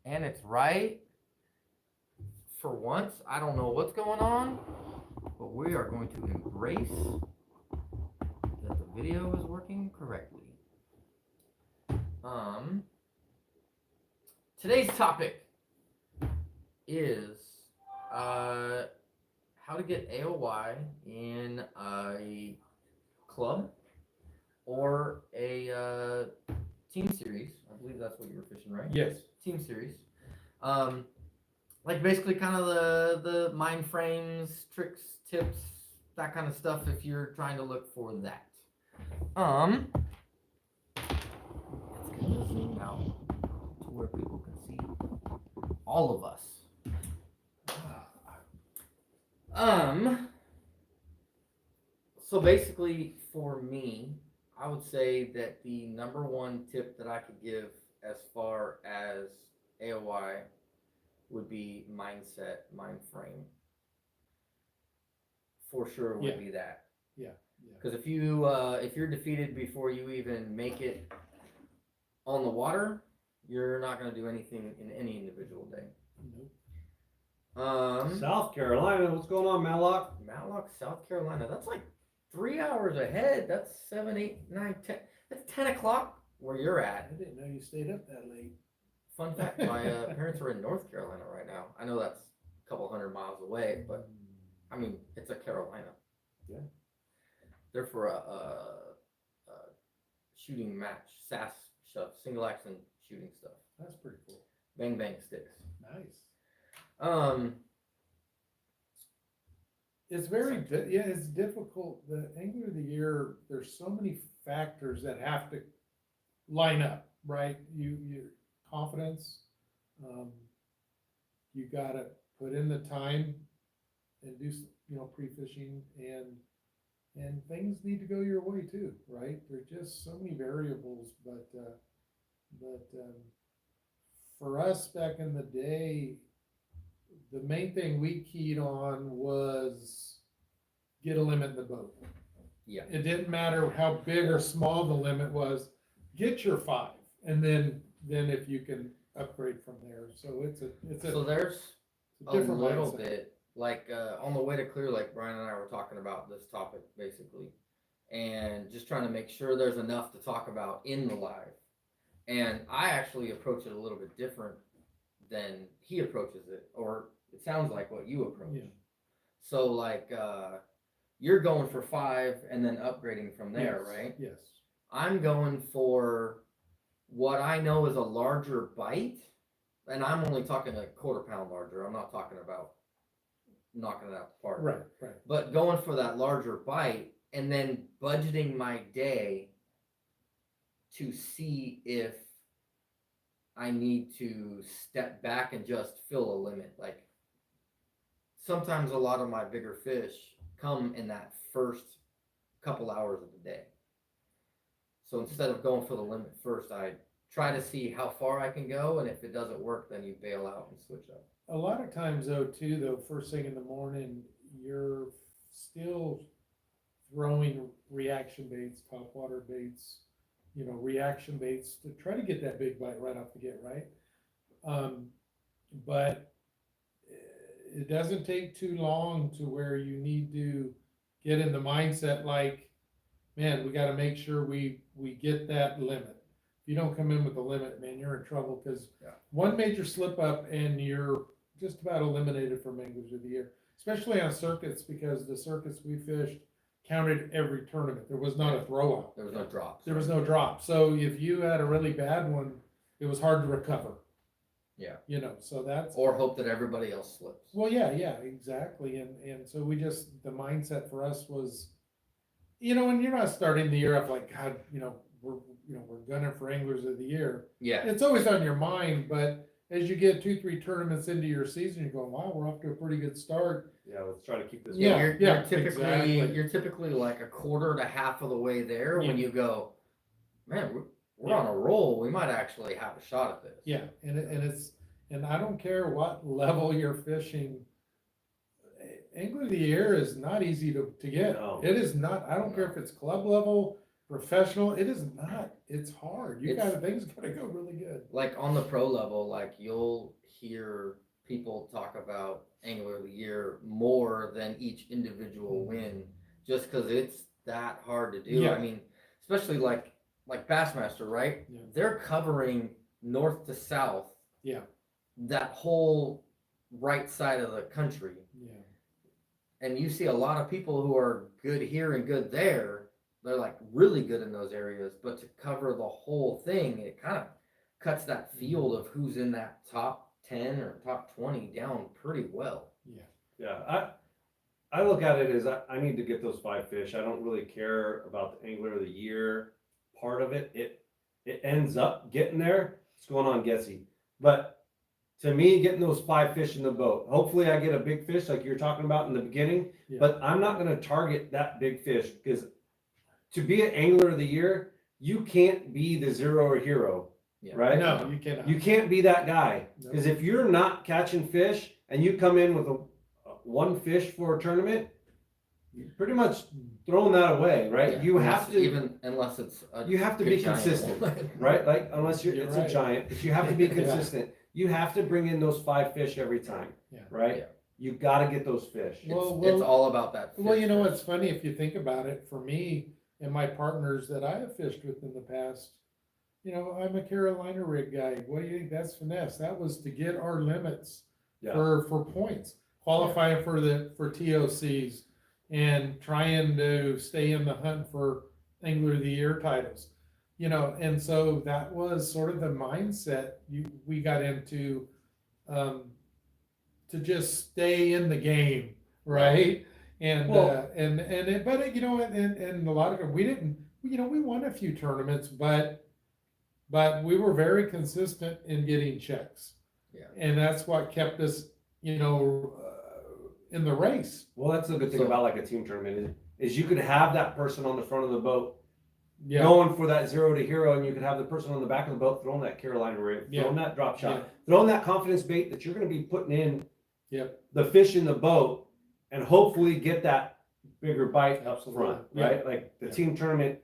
and it's right. For once, I don't know what's going on, but we are going to embrace that the video is working correctly. Um, Today's topic is how to get AOY in a club or a team series. I believe that's what you were fishing, right? Yes. Team series. Like basically kind of the mind frames, tricks, tips, that kind of stuff if you're trying to look for that. Let's get this zoomed out to where people can see all of us. So basically for me, I would say that the number one tip that I could give as far as AOY would be mindset, mind frame. For sure would be that. Yeah. Because if you're defeated before you even make it on the water, you're not going to do anything in any individual day. Nope. South Carolina, what's going on, Matlock? Matlock, South Carolina. That's like 3 hours ahead. That's 7, 8, 9, 10. That's 10 o'clock where you're at. I didn't know you stayed up that late. Fun fact: my parents are in North Carolina right now. I know that's a couple hundred miles away, but I mean it's a Carolina. Yeah. They're for a shooting match, SAS stuff, single action shooting stuff. That's pretty cool. Bang bang sticks. Nice. It's very it's difficult. The Angler of the Year, there's so many factors that have to line up, right? Your confidence, you gotta put in the time and do pre-fishing, and things need to go your way too, right? There's just so many variables, but for us back in the day, the main thing we keyed on was get a limit in the boat. Yeah. It didn't matter how big or small the limit was, get your 5, and then if you can upgrade from there. So So there's a different little mindset. bit like on the way to Clear Lake, Brian and I were talking about this topic basically, and just trying to make sure there's enough to talk about in the live. And I actually approach it a little bit different than he approaches it, or it sounds like what you approach. Yeah. So like you're going for 5 and then upgrading from there, Yes, right? Yes. I'm going for what I know is a larger bite, and I'm only talking like quarter-pound larger. I'm not talking about knocking it out the park. Right. But going for that larger bite and then budgeting my day to see if I need to step back and just fill a limit. Like sometimes a lot of my bigger fish come in that first couple hours of the day. So instead of going for the limit first, I try to see how far I can go, and if it doesn't work, then you bail out and switch up. A lot of times though, first thing in the morning, you're still throwing reaction baits, topwater baits, reaction baits to try to get that big bite right off the get, right? But it doesn't take too long to where you need to get in the mindset like, man, we got to make sure we get that limit. If you don't come in with the limit, man, you're in trouble, because one major slip up and you're just about eliminated from Anglers of the Year, especially on circuits, because the circuits we fished counted every tournament. There was not a throwout. There was no drops. There was no drop. So if you had a really bad one, it was hard to recover. Yeah. So that's... Or hope that everybody else slips. Well, yeah, exactly. And so the mindset for us was, when you're not starting the year off like, God, we're gunning for Anglers of the Year. Yeah. It's always on your mind, but as you get 2-3 tournaments into your season, you're going, wow, we're off to a pretty good start. Yeah, let's try to keep this. You're typically exactly. You're typically like a quarter to half of the way there when you go, man, we're on a roll. We might actually have a shot at this. Yeah, and I don't care what level you're fishing. Angler of the Year is not easy to get. No. It is not. I don't care if it's club level, professional, it is not. It's hard. It's- Things gotta go really good. Like on the pro level, like you'll hear people talk about Angler of the Year more than each individual win, just because it's that hard to do. Yeah. I mean, especially like Bassmaster, right? Yeah. They're covering north to south. Yeah. That whole right side of the country. Yeah. And you see a lot of people who are good here and good there. They're like really good in those areas, but to cover the whole thing, it kind of cuts that field of who's in that top 10 or top 20 down pretty well. Yeah. Yeah, I look at it as I need to get those 5 fish. I don't really care about the Angler of the Year part of it. It ends up getting there. What's going on, Gessie? But to me, getting those 5 fish in the boat, hopefully I get a big fish like you were talking about in the beginning, Yeah. but I'm not going to target that big fish because to be an Angler of the Year, you can't be the zero or hero, Yeah. right? No, you cannot. You can't be that guy No. because if you're not catching fish and you come in with a one fish for a tournament, you're pretty much throwing that away, right? Yeah, You unless- have to even unless it's you have to good be giant consistent, one. right? Like unless You're it's right. a giant, but you have to be Yeah. consistent. You have to bring in those 5 fish every time, Yeah. right? Yeah. You got to get those fish. It's, Well, it's all about that. Well, fish you know first. what's funny if you think about it, for me and my partners that I have fished with in the past, I'm a Carolina rig guy. What do you think? That's finesse. That was to get our limits Yeah. for points, qualifying for TOCs and trying to stay in the hunt for Angler of the Year titles. And so that was sort of the mindset we got into, to just stay in the game, right? And Well- and a lot of it, we didn't, we won a few tournaments, but we were very consistent in getting checks. Yeah. And that's what kept us, in the race. Well, that's the good thing So- about like a team tournament is you could have that person on the front of the boat Yeah. going for that zero to hero, and you could have the person on the back of the boat throwing that Carolina rig, Yeah. throwing that drop shot, Yeah. throwing that confidence bait that you're going to be putting in Yep. the fish in the boat, and hopefully get that bigger bite up Absolutely. front, Yeah. right? Like the Yeah. team tournament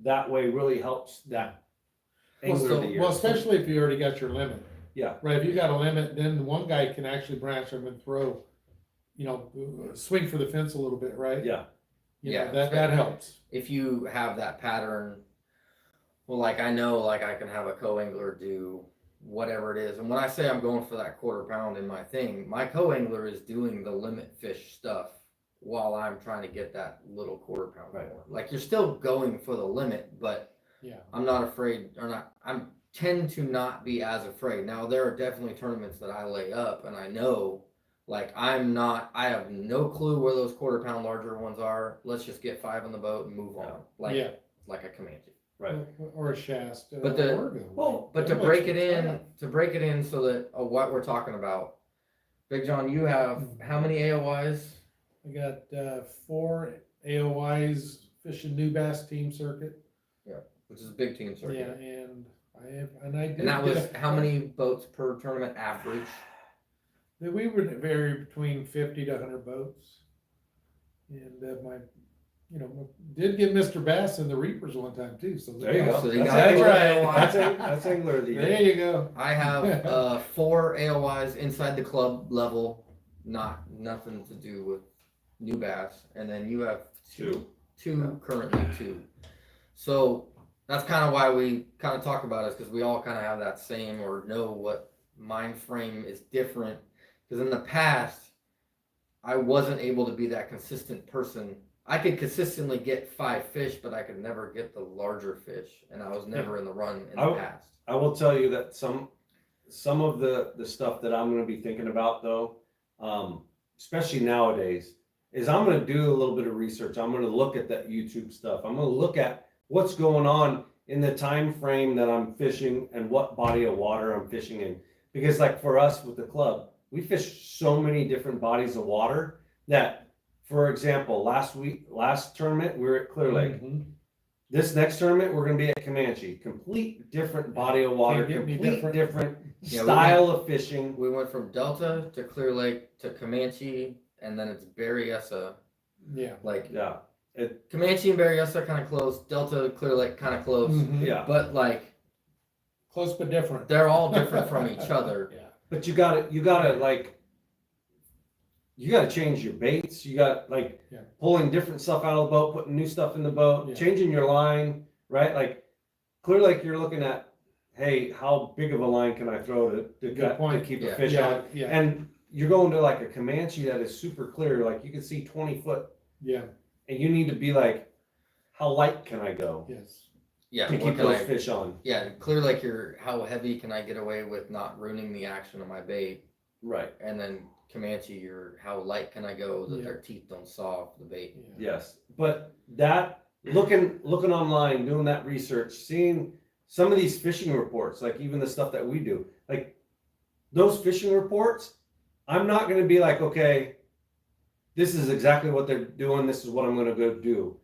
that way really helps that Angler of the Year. Well, especially if you already got your limit. Yeah. Right, if you got a limit, then one guy can actually branch them and throw, swing for the fence a little bit, right? Yeah. Yeah, That helps. If you have that pattern, well, like I know, like I can have a co-angler do whatever it is. And when I say I'm going for that quarter pound in my thing, my co-angler is doing the limit fish stuff while I'm trying to get that little quarter pound Right. more. Like you're still going for the limit, but Yeah. I'm not afraid I'm tend to not be as afraid. Now there are definitely tournaments that I lay up and I know like I have no clue where those quarter pound larger ones are. Let's just get 5 on the boat and move on. Like Yeah. like a Comanche. Right. Or a Shasta. But the- Oregon. well, But to That break looks it in so that what we're talking about, Big John, you have how many AOYs? I got 4 AOYs fishing New Bass Team Circuit. Which is a big team Yeah, circuit. and I did. And that get was how many boats per tournament average? We would vary between 50 to 100 boats. And did get Mr. Bass in the Reapers one time too. So There you go. So you That's got Angler- AOY. that's Angler of the Year. There you go. I have 4 AOYs inside the club level, nothing to do with New Bass, and then you have two currently 2. So that's kind of why we kind of talk about it, because we all kind of have that same or know what mind frame is different. Because in the past, I wasn't able to be that consistent person. I could consistently get 5 fish, but I could never get the larger fish, and I was never in the run in the past. I will tell you that some of the stuff that I'm going to be thinking about though, especially nowadays, is I'm going to do a little bit of research. I'm going to look at that YouTube stuff. I'm going to look at what's going on in the time frame that I'm fishing and what body of water I'm fishing in. Because like for us with the club, we fish so many different bodies of water that, for example, last tournament, we were at Clear Lake. Mhm. This next tournament, we're going to be at Comanche. Complete different body of water, Can't get any complete different Yeah, we style of fishing. We went from Delta to Clear Lake to Comanche, and then it's Berryessa. Yeah. Like, Yeah. Comanche and Berryessa kind of close, Delta, Clear Lake kind of close, Mhm. Yeah, but like Close but different. they're all different from each other. Yeah. but you gotta like, you gotta change your baits. You got like Yeah. pulling different stuff out of the boat, putting new stuff in the boat, Yeah. changing your line, right? Like Clear Lake, you're looking at, hey, how big of a line can I throw to Good point. keep a Yeah. fish Yeah, on? yeah, And you're going to like a Comanche that is super clear, like you can see 20 foot, yeah, and you need to be like, how light can I go yes. Yeah, to what keep can those I- fish on? Yeah, Clear Lake, how heavy can I get away with not ruining the action of my bait? Right. And then Comanche, how light can I go that Yeah. their teeth don't saw off the bait? Yeah. Yes, but that looking online, doing that research, seeing some of these fishing reports, like even the stuff that we do, like those fishing reports, I'm not going to be like, okay, this is exactly what they're doing. This is what I'm going to go do.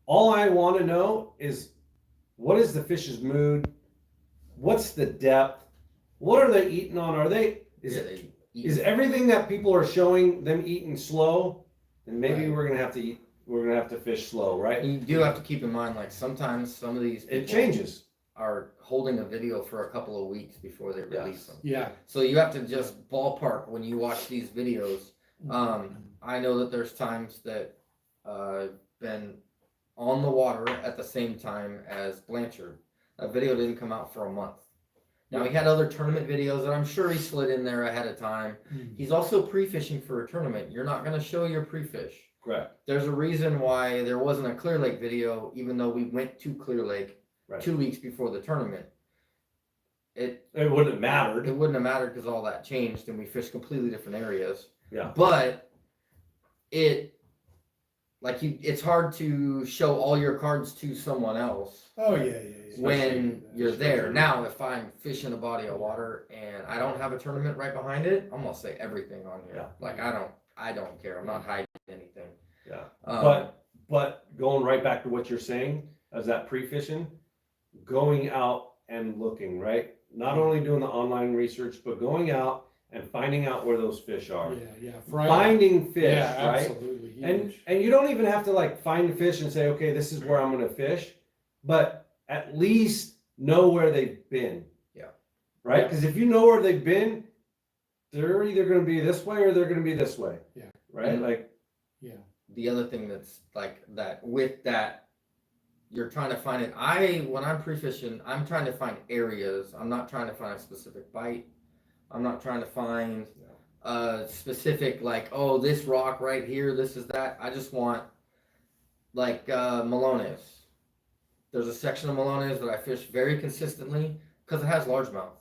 All I want to know is what is the fish's mood? What's the depth? What are they eating on? Are they Yeah, they eat. is everything that people are showing them eating slow? And maybe Right. we're gonna have to fish slow, right? You do have to keep in mind, like sometimes some of these It people changes. are holding a video for a couple of weeks before they release Yes. them. Yeah. So you have to just ballpark when you watch these videos. I know that there's times that been on the water at the same time as Blanchard. That video didn't come out for a month. Now he had other tournament videos that I'm sure he slid in there ahead of time. Mhm. He's also pre-fishing for a tournament. You're not going to show your pre-fish. Correct. There's a reason why there wasn't a Clear Lake video, even though we went to Clear Lake Right. 2 weeks before the tournament. It It wouldn't have mattered. wouldn't have mattered because all that changed and we fished completely different areas. Yeah. But it's hard to show all your cards to someone else Oh, yeah, yeah, yeah. when you're Especially- there. Now, if I'm fishing a body of water and I don't have a tournament right behind it, I'm gonna say everything on here. Yeah. Like I don't care. I'm not hiding anything. Yeah. Um, But going right back to what you're saying, as that pre-fishing, going out and looking, right? Not only doing the online research, but going out and finding out where those fish are. Yeah, yeah. Friday. Finding fish, Yeah, right? absolutely. And Huge. you don't even have to like find the fish and say, okay, this is where I'm gonna fish, but at least know where they've been. Yeah. Right? Yeah. Because if you know where they've been, they're either gonna be this way or they're gonna be this way. Yeah. Right? Mhm. Like, Yeah. the other thing that's like that with that you're trying to find it. When I'm pre-fishing, I'm trying to find areas. I'm not trying to find a specific bite. I'm not trying to find a specific like, oh, this rock right here, this is that. I just want like Malones. There's a section of Malones that I fish very consistently because it has largemouth.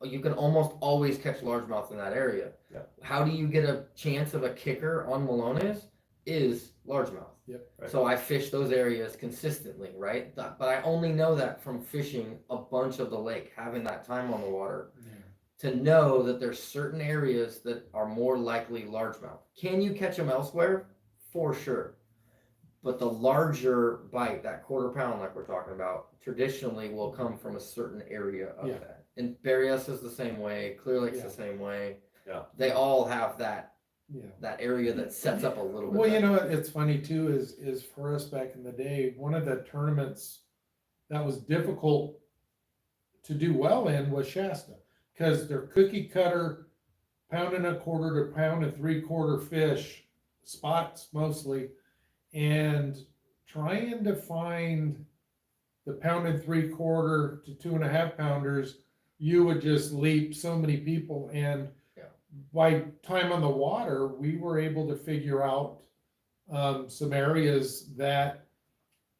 You can almost always catch largemouth in that area. Yeah. How do you get a chance of a kicker on Malones? Is largemouth. Yep. Right. So I fish those areas consistently, right? But I only know that from fishing a bunch of the lake, having that time on the water, Yeah. to know that there's certain areas that are more likely largemouth. Can you catch them elsewhere? For sure. But the larger bite, that quarter pound like we're talking about, traditionally will come from a certain area of Yeah. that. And Berryessa is the same way, Clear Lake's Yeah. the same way. Yeah. They all have that Yeah. area that sets up a little bit. Well, you better. know, what, it's funny too, is for us back in the day, one of the tournaments that was difficult to do well in was Shasta. Cause they're cookie cutter, pound and a quarter to pound and 3/4 fish, spots mostly. And trying to find the pound and 3/4 to 2.5 pounders, you would just leap so many people. And by time on the water, we were able to figure out some areas that,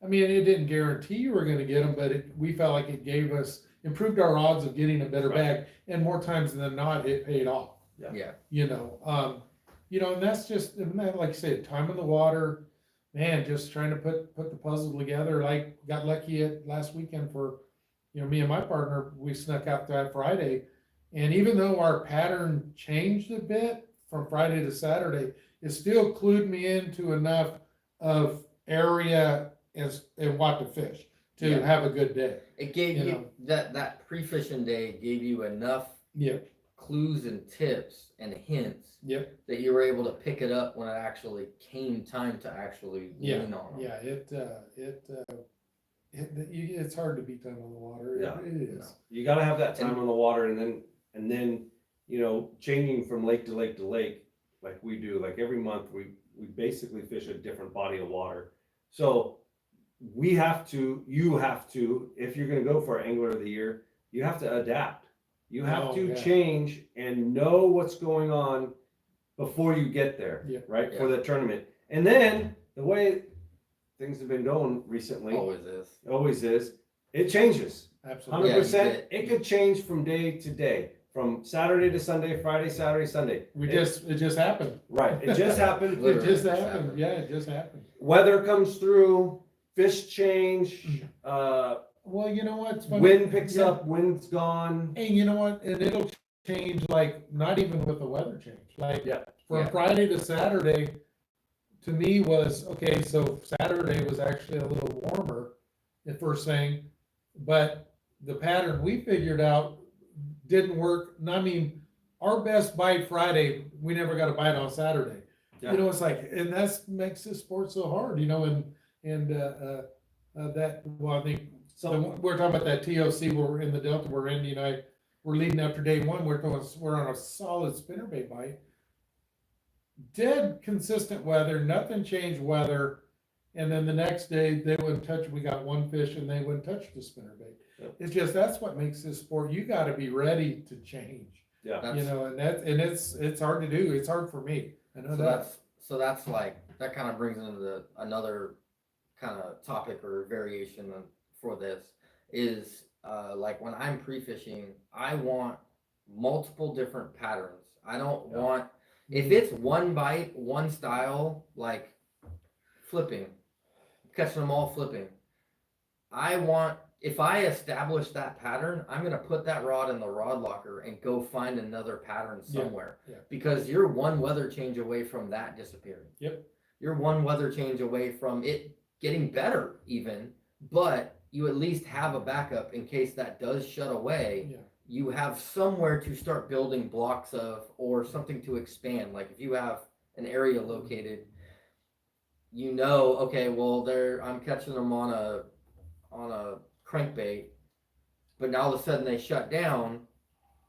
I mean, it didn't guarantee you were going to get them, but we felt like it improved our odds of getting a better Right. bag, and more times than not, it paid off. Yeah. And that's just, and then, like I said, time in the water, man, just trying to put the puzzle together. Like, got lucky at last weekend for, me and my partner, we snuck out that Friday. And even though our pattern changed a bit from Friday to Saturday, it still clued me into enough of area and what to fish to have a good day. It gave You you know. that pre-fishing day gave you enough Yeah. clues and tips and hints Yep. that you were able to pick it up when it actually came time to actually Yeah, lean on them. yeah, it's hard to beat time on the water. Yeah. It is. You gotta have that time on the water, and then, you know, changing from lake to lake to lake, like we do, like every month, we basically fish a different body of water. So you have to, if you're gonna go for Angler of the Year, you have to adapt. You have Oh, to yeah. change and know what's going on before you get there, Yeah. right? For Yeah. the tournament. And then the way things have been going recently, Always is. it changes. Absolutely. 100%. It could change from day to day, from Saturday to Sunday, Friday, Saturday, Sunday. It just happened. Right. It just happened. It Literally. just just happened. happened. Yeah, it just happened. Weather comes through, fish change, Well, you know what's funny? wind picks Yeah. up, wind's gone. And you know what? And it'll change, like, not even with the weather change. Like, Yeah. from Yeah. Friday to Saturday, to me was, okay, so Saturday was actually a little warmer, the first thing, but the pattern we figured out didn't work. And I mean, our best bite Friday, we never got a bite on Saturday. Yeah. You know, it's like, and that's makes this sport so hard, you know, and that, well, I think, we're talking about that TOC where we're in the Delta, where Andy and I, we're leading after day one, we're on a solid spinnerbait bite. Dead consistent weather, nothing changed weather, and then the next day, they wouldn't touch, we got one fish and they wouldn't touch the spinnerbait. Yep. It's just, that's what makes this sport, you gotta be ready to change, Yeah. That's, you know, and it's hard to do, it's hard for me, I know so that. that's like, that kind of brings into another kind of topic or variation for this is, like when I'm pre-fishing, I want multiple different patterns. I don't Yeah. want, if it's one bite, one style, like flipping, catching them all flipping, I want, if I establish that pattern, I'm gonna put that rod in the rod locker and go find another pattern Yeah, somewhere. yeah. Because you're one weather change away from that disappearing. Yep. You're one weather change away from it getting better even, but you at least have a backup in case that does shut away. Yeah. You have somewhere to start building blocks of, or something to expand. Like if you have an area located, you know, okay, well I'm catching them on a crankbait, but now all of a sudden they shut down.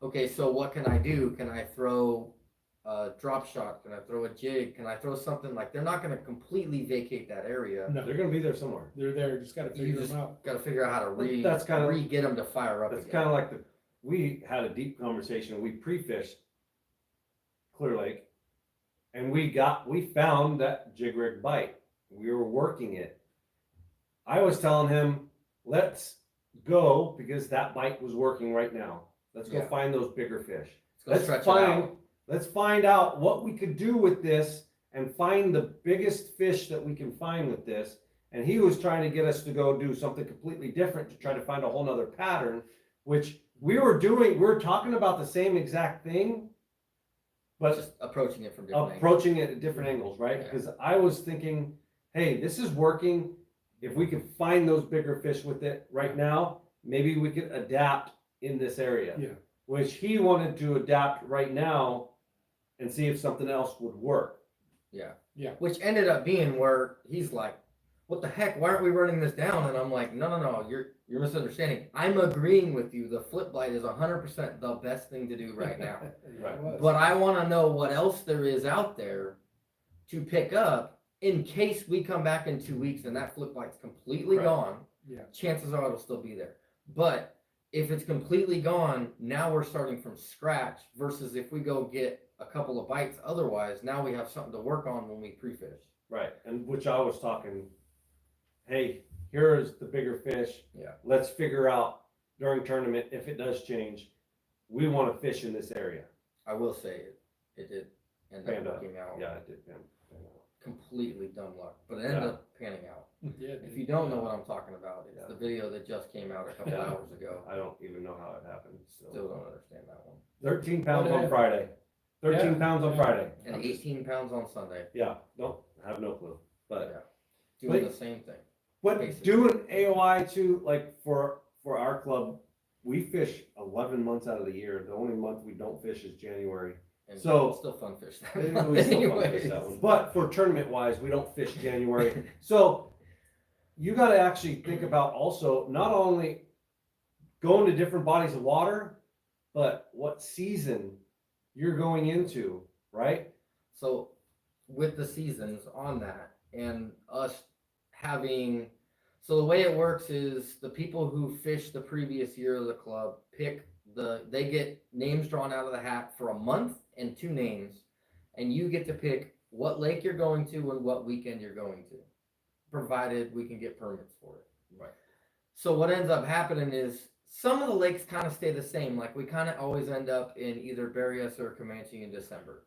Okay, so what can I do? Can I throw a drop shot? Can I throw a jig? Can I throw something? Like, they're not going to completely vacate that area. No, They're gonna be there somewhere. they're there, just gotta You figure just them out. got to figure out how to That's kinda- get them to fire up That's again. kind of like we had a deep conversation. We pre-fished Clear Lake, and we found that jig rig bite. We were working it. I was telling him, let's go, because that bite was working right now. Let's go Yeah. find those bigger fish. Let's stretch it out. Let's find out what we could do with this and find the biggest fish that we can find with this. And he was trying to get us to go do something completely different to try to find a whole nother pattern, which we were talking about the same exact thing, but Just approaching it from different angles. approaching it at different angles, right? Yeah. Because I was thinking, hey, this is working. If we could find those bigger fish with it right now, maybe we could adapt in this area. Yeah. Which he wanted to adapt right now and see if something else would work. Yeah. Yeah. Which ended up being where he's like, what the heck? Why aren't we running this down? And I'm like, no, you're misunderstanding. I'm agreeing with you. The flip bite is 100% the best thing to do right now. Right. It was. But I want to know what else there is out there to pick up in case we come back in 2 weeks and that flip bite's completely Right. gone. Yeah. Chances are it'll still be there. But if it's completely gone, now we're starting from scratch versus if we go get a couple of bites otherwise, now we have something to work on when we pre-fish. Right. And which I was talking, hey, here is the bigger fish. Yeah. Let's figure out during tournament, if it does change, we want to fish in this area. I will say it did end Panned up out. working out. Yeah, it did. Yeah. Completely dumb luck, but it ended Yeah. up panning out. Yeah. If you don't know what I'm talking about, it's Yeah. the video that just came out a couple Yeah. hours ago. I don't even know how it happened. Still don't understand that one. 13 pounds on Yeah. Friday. 13 Yeah. pounds on Yeah. Friday. And 18 pounds on Sunday, Yeah, don't have no clue. But doing But- the same thing. but basically. doing AOY too, like for our club, we fish 11 months out of the year. The only month we don't fish is January. And So- still fun fish. We That still month fun fish anyways. that one. But for tournament wise, we don't fish January. So you got to actually think about also not only going to different bodies of water, but what season you're going into, right? So with the seasons on that and us having, so the way it works is the people who fish the previous year of the club they get names drawn out of the hat for a month and 2 names, and you get to pick what lake you're going to and what weekend you're going to, provided we can get permits for it. Right. So what ends up happening is some of the lakes kind of stay the same. Like we kind of always end up in either Berryessa or Comanche in December,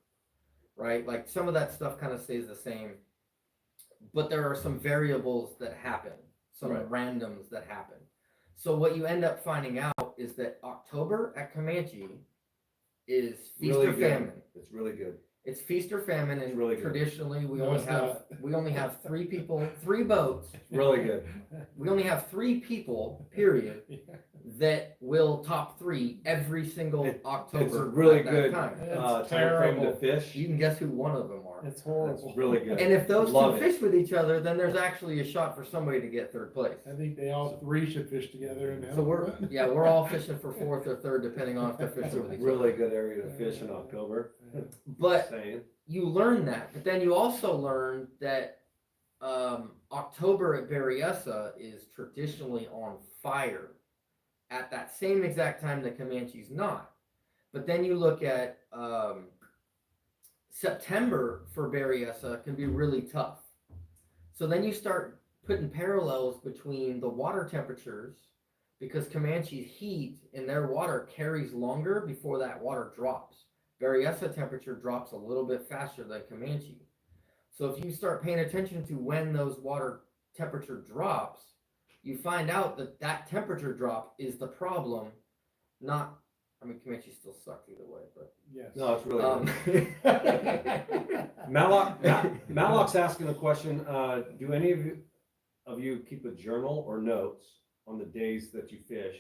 right? Like some of that stuff kind of stays the same, but there are some variables that happen, some Right. randoms that happen. So what you end up finding out is that October at Comanche is feast Really or good. famine. It's really good. It's feast or famine, and It's really good. traditionally No, it's not. we only have 3 people, 3 boats. Really good. We only have 3 people, period, Yeah. that will top 3 every single October. It's a really at that good time. It's time frame to terrible. fish. You can guess who one of them are. It's It's horrible. really good. And if those Love two it. fish with each other, then there's actually a shot for somebody to get 3rd place. I think they all 3 should fish together and. So we're all fishing for 4th or 3rd, depending on if they're It's fishing a with each really other. good area to fish in October. But Saying. you learn that, but then you also learn that October at Berryessa is traditionally on fire at that same exact time that Comanche's not. But then you look at September for Berryessa can be really tough. So then you start putting parallels between the water temperatures, because Comanche's heat in their water carries longer before that water drops. Berryessa temperature drops a little bit faster than Comanche. So if you start paying attention to when those water temperature drops, you find out that that temperature drop is the problem, not, I mean, Comanche still sucks either way, but. Yes. No, it's really good. Mallock's asking a question. Do any of you keep a journal or notes on the days that you fish?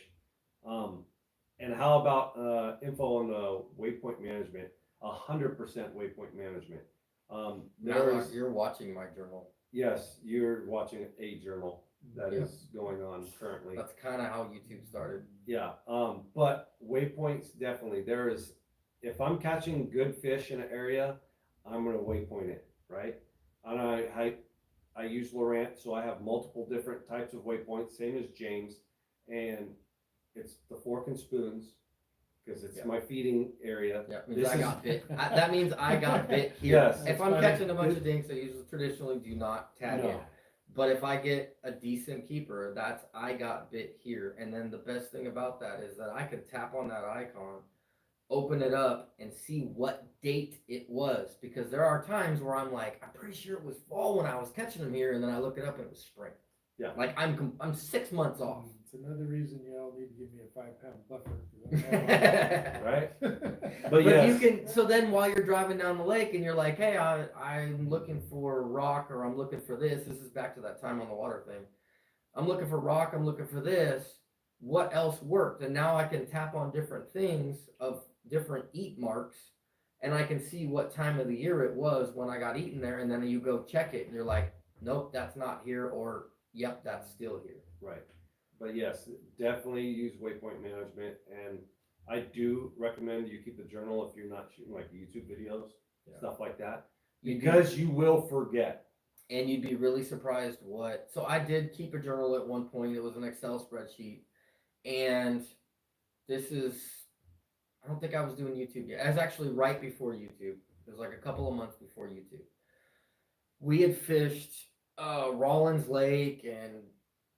And how about info on waypoint management? 100% waypoint management. There's You're watching my journal. yes, you're watching a journal that Yeah. is going on currently. That's kind of how YouTube started. Yeah, but waypoints definitely. There is, if I'm catching good fish in an area, I'm gonna waypoint it, right? And I use Laurent, so I have multiple different types of waypoints, same as James, and it's the fork and spoons because it's Yeah. my feeding area. Yeah, means This I is- got bit. That means I got bit here. Yes. If That's I'm funny. catching a bunch of dinks, I usually traditionally do not tag No. in. But if I get a decent keeper, that's I got bit here. And then the best thing about that is that I can tap on that icon, open it up, and see what date it was. Because there are times where I'm like, I'm pretty sure it was fall when I was catching them here, and then I look it up and it was spring. Yeah. Like I'm 6 months off. It's another reason y'all need to give me a 5-pound buffer. 'Cause I have Right? a- But You yes. can, so then while you're driving down the lake and you're like, hey, I'm looking for rock, or I'm looking for this. This is back to that time on the water thing. I'm looking for rock, I'm looking for this. What else worked? And now I can tap on different things of different eat marks, and I can see what time of the year it was when I got eaten there. And then you go check it and you're like, nope, that's not here, or yep, that's still here. Right. But yes, definitely use waypoint management, and I do recommend you keep a journal if you're not shooting like YouTube videos, Yeah. stuff like that, You'd be- because you will forget. And you'd be really surprised what. So I did keep a journal at one point. It was an Excel spreadsheet, and this is, I don't think I was doing YouTube yet. It was actually right before YouTube. It was like a couple of months before YouTube. We had fished Rollins Lake and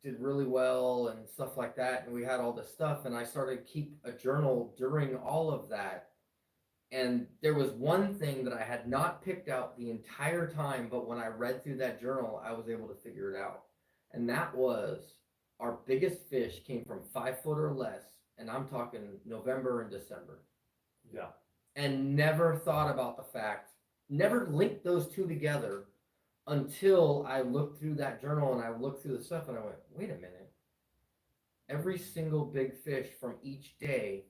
did really well and stuff like that, and we had all this stuff, and I started to keep a journal during all of that. And there was one thing that I had not picked out the entire time, but when I read through that journal, I was able to figure it out. And that was our biggest fish came from 5 foot or less, and I'm talking November and December. Yeah. And never thought about the fact, never linked those two together until I looked through that journal and I looked through the stuff and I went, wait a minute. every single big fish from each day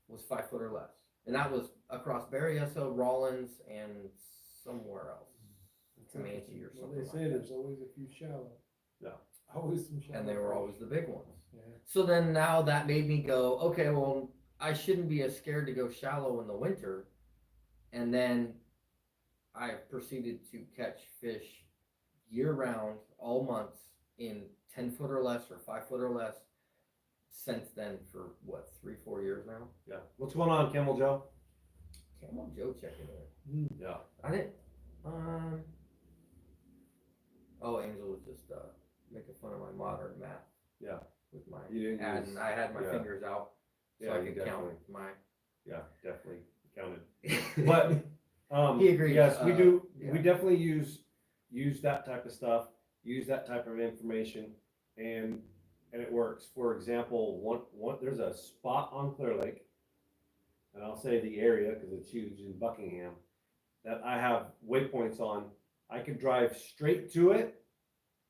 was 5 foot or less. And that was across Berryessa, Rollins, and somewhere else. Comanche or Well, something they like say that. there's always a few shallow. Yeah. Always some shallow. And they were fish. always the big ones. Yeah. So then now that made me go, okay, well, I shouldn't be as scared to go shallow in the winter. And then I proceeded to catch fish year round, all months, in 10 foot or less or 5 foot or less since then for what, 3-4 years now? Yeah. What's going on, Camel Joe? Camel Joe checking in. Yeah. I didn't, oh, Angel was just making fun of my modern math. Yeah. With my You didn't ad, use- and I had my yeah. fingers out so Yeah, I you could count definitely- my. Yeah, definitely counted. But He agrees. Yes, we do. Yeah. We definitely use that type of stuff, use that type of information, and it works. For example, one there's a spot on Clear Lake, and I'll say the area because it's huge in Buckingham, that I have waypoints on. I could drive straight to it,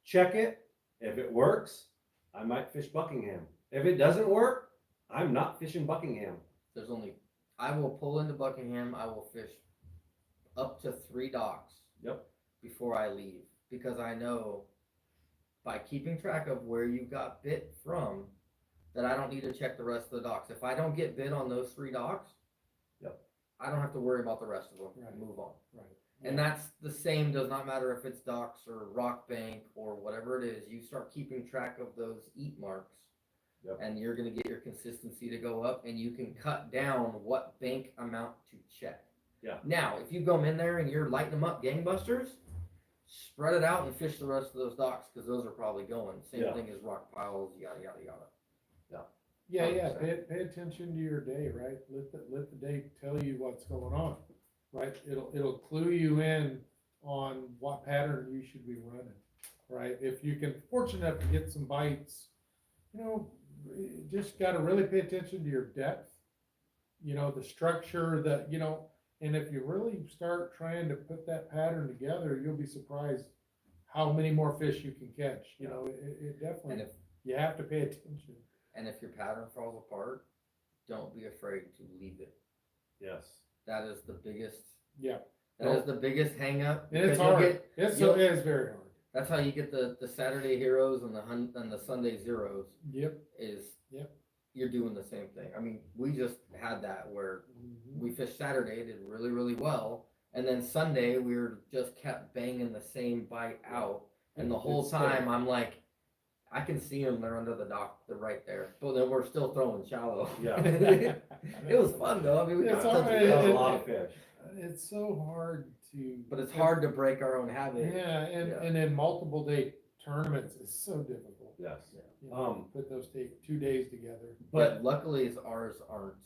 check it. If it works, I might fish Buckingham. If it doesn't work, I'm not fishing Buckingham. There's only, I will pull into Buckingham. I will fish up to 3 docks. Yep. Before I leave, because I know by keeping track of where you got bit from, that I don't need to check the rest of the docks. If I don't get bit on those 3 docks, Yep. I don't have to worry about the rest of them. Right. Move on. Right. And that's the same, does not matter if it's docks or rock bank or whatever it is. You start keeping track of those eat marks, Yep. and you're going to get your consistency to go up, and you can cut down what bank amount to check. Yeah. Now, if you go in there and you're lighting them up gangbusters, spread it out and fish the rest of those docks, because those are probably going. Same Yeah. thing as rock piles, yada yada yada. Yeah, 100%. pay attention to your day, right? Let the day tell you what's going on, right? It'll clue you in on what pattern you should be running, right? If you can, fortunate enough to get some bites, you just gotta really pay attention to your depth, the structure that, and if you really start trying to put that pattern together, you'll be surprised how many more fish you can catch, it And definitely, if you have to pay attention. and if your pattern falls apart, don't be afraid to leave it. Yes. That is the biggest. Yeah. That is the biggest hang up. And it's because you'll hard. you'll- It is very hard. That's how you get the Saturday heroes and the Sunday zeros. Yep. Is Yep. You're doing the same thing. I mean, we just had that where we fished Saturday, did really really well, and then Sunday we were just kept banging the same bite out, and the whole It's time I'm like, I can see them. They're under the dock. They're right there, but then we're still throwing shallow. Yeah. It was fun though. I mean, we It's got all tons of right. fish. Got a lot of fish. It's so hard to. But it's hard to break our own habit. Yeah, Yeah. and in multiple day tournaments, it's so difficult. Yes. Put those 2 days together. But luckily, ours aren't.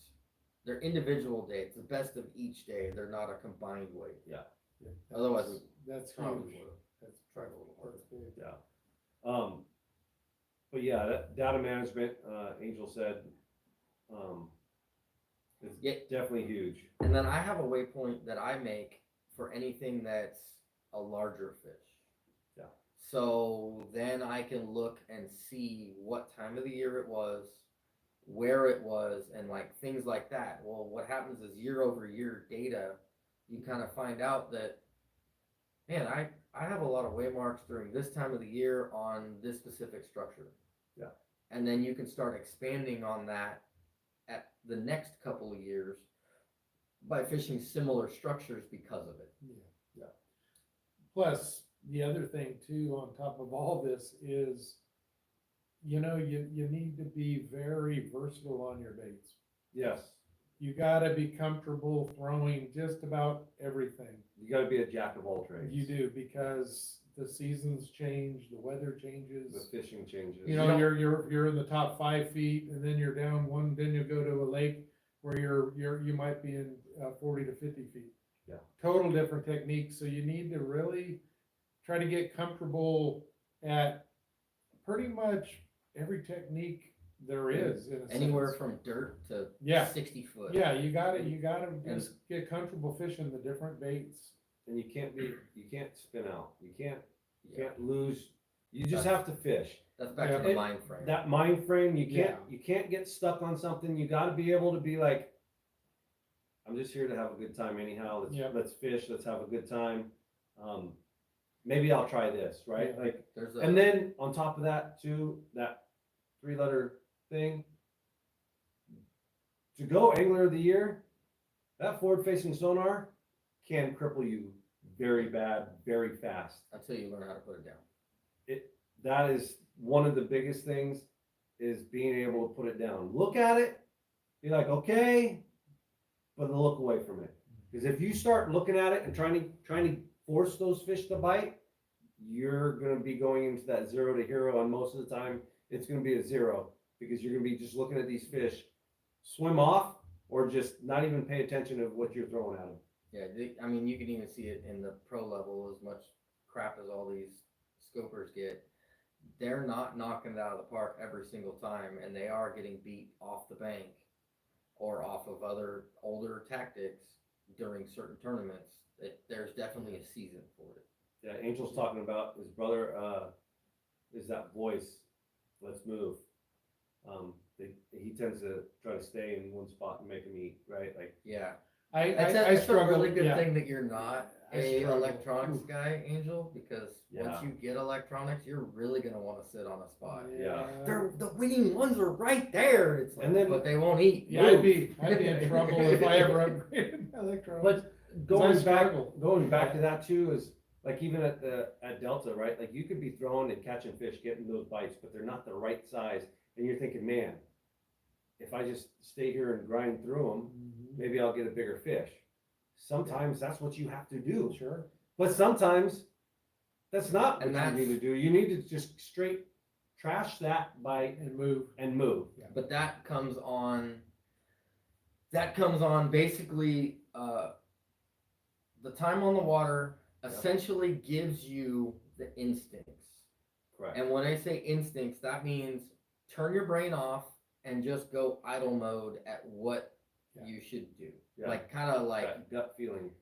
They're individual days. The best of each day. They're not a combined weight. Yeah, Otherwise, that's probably huge. would. That's Tried a little harder. that's big. Yeah. But yeah, that data management, Angel said, is Yeah. definitely huge. And then I have a waypoint that I make for anything that's a larger fish. Yeah. So then I can look and see what time of the year it was, where it was, and like things like that. Well, what happens is year over year data, you kind of find out that, man, I have a lot of waymarks during this time of the year on this specific structure. Yeah. And then you can start expanding on that at the next couple of years by fishing similar structures because of it. Yeah. Plus, the other thing too, on top of all this is, you need to be very versatile on your baits. Yes. You gotta be comfortable throwing just about everything. You gotta be a jack of all trades. You do, because the seasons change, the weather The changes. fishing changes. You're in the top 5 feet, and then you're down one, then you go to a lake where you might be in 40 to 50 feet. Yeah. Total different techniques, so you need to really try to get comfortable at pretty much every technique there is. In a Anywhere sense. from dirt to Yeah. 60 foot. Yeah, you gotta just get comfortable fishing the different baits. And you can't spin out. You can't Yeah. lose You just That's- have to fish. That's back Yeah. to the mind frame. That mind frame, Yeah. you can't get stuck on something. You got to be able to be like, I'm just here to have a good time anyhow. Yep. Let's fish. Let's have a good time. Maybe I'll try this, right? Yeah. Like, There's a, and then on top of that too, that 3-letter thing, to go angler of the year, that forward facing sonar can cripple you very bad, very fast. until you learn how to put it down. That is one of the biggest things, is being able to put it down. Look at it, be like, okay, but look away from it. Because if you start looking at it and trying to force those fish to bite, you're gonna be going into that 0 to hero, and most of the time it's gonna be a 0, because you're gonna be just looking at these fish swim off, or just not even pay attention to what you're throwing at them. Yeah, I mean, you can even see it in the pro level. As much crap as all these scopers get, they're not knocking it out of the park every single time, and they are getting beat off the bank or off of other older tactics during certain tournaments. There's definitely a season for it. Yeah, Angel's talking about his brother, is that voice, let's move. He tends to try to stay in one spot and make him eat, right? Like, Yeah, I it's a struggle. really good yeah. thing that you're not I a struggle. electronics Ooh. guy, Angel, because once Yeah. you get electronics, you're really gonna want to sit on a spot. Yeah. The winning ones are right there. It's like, And then- but they won't eat. Yeah, I'd be in trouble if I ever upgraded my electronics. but going back struggle. to that too, is like, even at Delta, right? Like, you could be throwing and catching fish, getting those bites, but they're not the right size, and you're thinking, man, if I just stay here and grind through them, Mhm. maybe I'll get a bigger fish. Sometimes that's what you have to do, Sure. but sometimes that's not what And you need to do. You need to just straight trash that bite And move. and move. But that comes on basically the time on the water essentially gives you the instincts. Correct. And when I say instincts, that means turn your brain off and just go idle mode at what Yeah. you should do. Yeah. Like kind of like That gut feeling.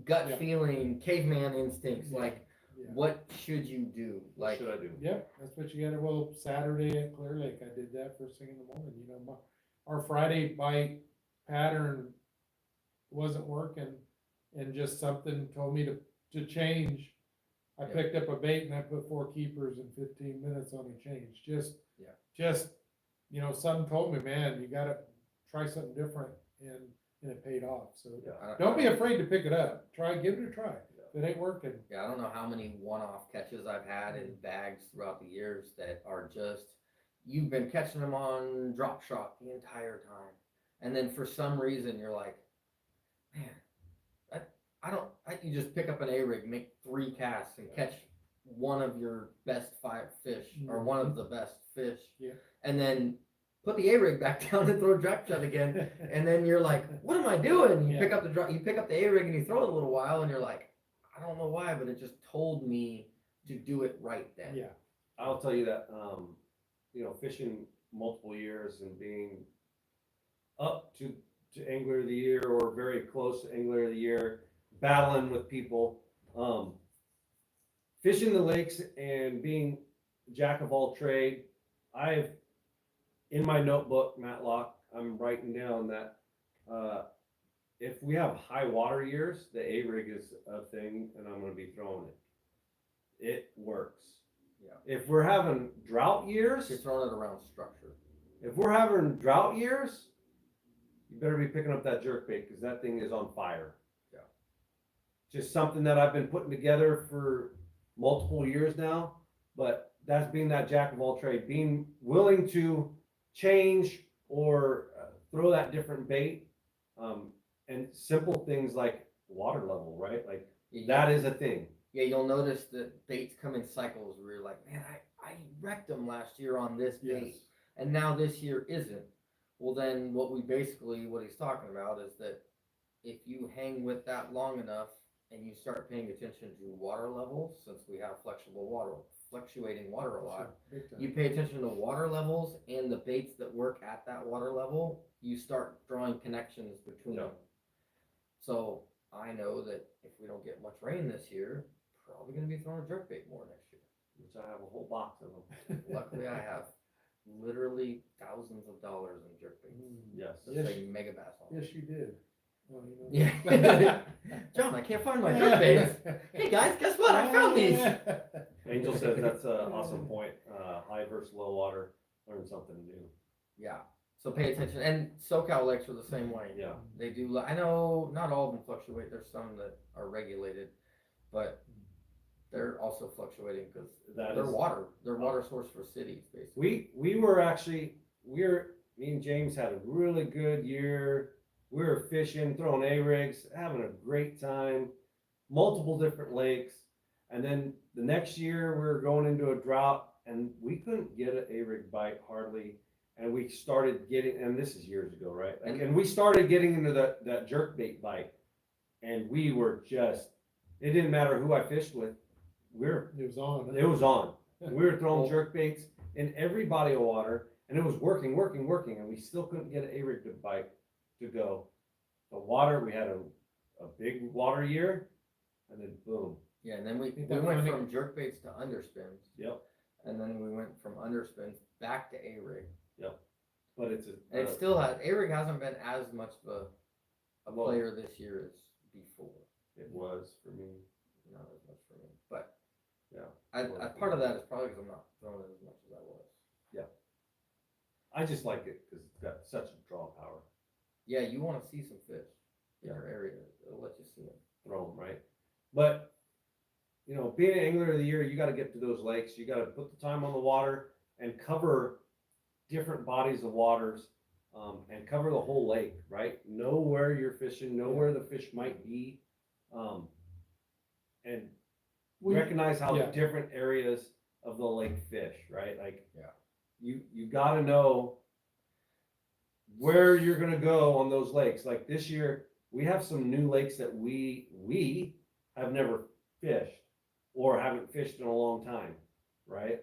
gut Yeah. feeling, caveman instincts. Yeah. Like Yeah. what should you do? What Like should I do? Yep, that's what you gotta, well, Saturday at Clear Lake, I did that first thing in the morning, you know, our Friday bite pattern wasn't working, and just something told me to change. I Yeah. picked up a bait and I put 4 keepers in 15 minutes on a change, just, you know, something told me, man, you gotta try something different, and it paid off, so. Yeah. Don't be afraid to pick it up, give it a try, if it ain't working. Yeah, I don't know how many one-off catches I've had in bags throughout the years that are just, you've been catching them on drop shot the entire time. And then for some reason, you're like, man, you just pick up an A-rig, make 3 casts and catch one of your best 5 fish or one of the best fish. Yeah. And then put the A-rig back down and throw drop shot again. And then you're like, what am I doing? You Yeah. pick up the A-rig and you throw it a little while and you're like, I don't know why, but it just told me to do it right then. Yeah, I'll tell you that, fishing multiple years and being up to Angler of the Year or very close to Angler of the Year, battling with people, fishing the lakes and being jack of all trade. In my notebook, Matlock, I'm writing down that, if we have high water years, the A-rig is a thing, and I'm gonna be throwing it. It works. Yeah. If we're having drought years, You're throwing it around structure. you better be picking up that jerkbait, because that thing is on fire. Yeah. Just something that I've been putting together for multiple years now, but that's being that jack of all trade, being willing to change or throw that different bait, and simple things like water level, right? Like, that is a thing. Yeah, you'll notice that baits come in cycles where you're like, man, I wrecked them last year on this bait, yes, and now this year isn't. Well, then what he's talking about is that if you hang with that long enough and you start paying attention to water levels, since we have fluctuating water a lot, sure, big time. you pay attention to water levels and the baits that work at that water level, you start drawing connections between Yeah. them. So I know that if we don't get much rain this year, probably going to be throwing a jerkbait more next year. which I have a whole box of them. Luckily, I have literally thousands of dollars in jerkbaits. Yes. That Yes. say mega bass on. Yes, you did. Well, you know. Yeah. John, I can't find my jerkbaits. Hey guys, guess what? I found these. Angel says that's an awesome point. High versus low water, learn something new. Yeah. So pay attention. And SoCal lakes are the same way. Yeah. They do. I know not all of them fluctuate. There's some that are regulated, but they're also fluctuating because That they're is- water. They're water source for cities, basically. We were actually, me and James had a really good year. We were fishing, throwing A-rigs, having a great time, multiple different lakes. And then the next year we were going into a drought and we couldn't get an A-rig bite hardly. And we started getting, and this is years ago, right? And we started getting into that jerkbait bite. And we were just, it didn't matter who I fished with. It was on. It was on. We were throwing jerkbaits in every body of water, and it was working, and we still couldn't get an A-rig to bite to go. The water, we had a big water year, and then boom. Yeah, and then we Ain't that went funny? from jerkbaits to underspins. Yep. And then we went from underspins back to A-rig. But it's And it still has, A-rig hasn't been as much of a Well- player this year as before. it was for me. Not as much for me. But Yeah. I part of that is probably because I'm not throwing it as much as I was. I just like it because it's got such a draw power. Yeah, you want to see some fish in Yeah. your area. It'll let you see them. Throw them, right? But, you know, being an angler of the year, you got to get to those lakes. You got to put the time on the water and cover different bodies of waters, and cover the whole lake, right? Know where you're fishing, know where the fish might be, and recognize how yeah. different areas of the lake fish, right? Like, Yeah. you got to know where you're gonna go on those lakes. Like this year, we have some new lakes that we have never fished or haven't fished in a long time, right?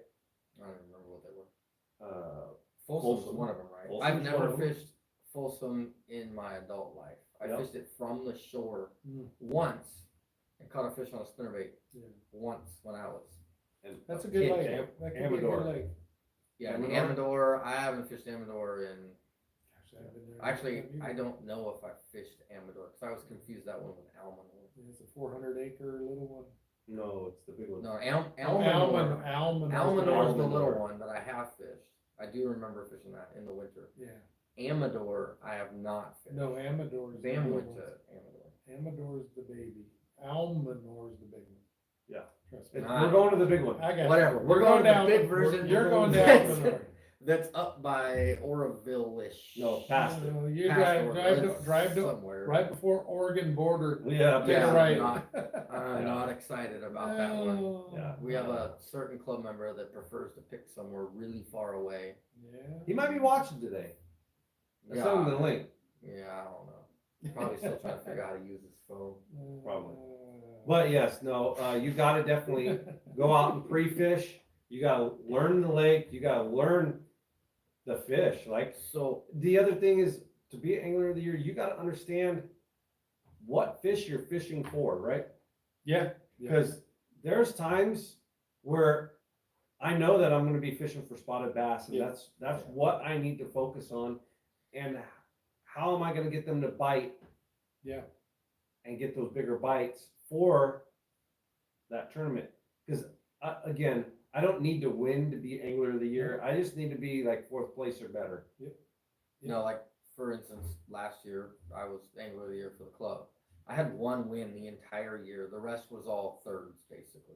I don't remember what they were. Uh, Folsom's Folsom. one of them, right? Folsom's I've one never of them. fished Folsom in my adult life. I Yep. fished it from the shore Mm. once and caught a fish on a spinnerbait Yeah. once when I was. and That's a good Kid lake. camp, That could be a Amador. good lake. Yeah, and Amador? Amador, I haven't fished Amador in, Gosh, I haven't been there. actually, I either. don't know if I fished Amador, because I was confused that one with Almanor. It's a 400-acre little one. no, it's the big one. No, Almanor. Almanor. Almanor. Almanor's the little Almanor. one that I have fished. I do remember fishing that in the winter. Yeah. Amador, I have not fished. No, Amador's the Bam little went one. to Amador. Amador's the baby. Almanor's the big one. Yeah. Trust me. Nah. We're going to the big one. I got Whatever. you. We're going down to the big we're- version. You're going down That's- Amador. That's up by Oroville-ish. No, past it. You Past drive to somewhere. right before Oregon border. Yeah, Take Yeah, a right. I'm Yeah. not excited about that one. Oh. Yeah. We have a certain club member that prefers to pick somewhere really far away. Yeah. He might be watching today. I sent him the link. Yeah, I don't know. Probably still trying to figure out how to use his phone. Probably. But yes, no, you got to definitely go out and pre-fish. You got to learn the lake. You got to learn the fish. Like, So the other thing is, to be an angler of the year, you got to understand what fish you're fishing for, right? Yeah. Because there's times where I know that I'm going to be fishing for spotted bass, and Yeah. that's what I need to focus on. And how am I going to get them to bite Yeah. and get those bigger bites for that tournament? Because again, I don't need to win to be angler of the year. I just need to be like fourth place or better. you know, like for instance, last year I was angler of the year for the club. I had one win the entire year. The rest was all thirds, basically.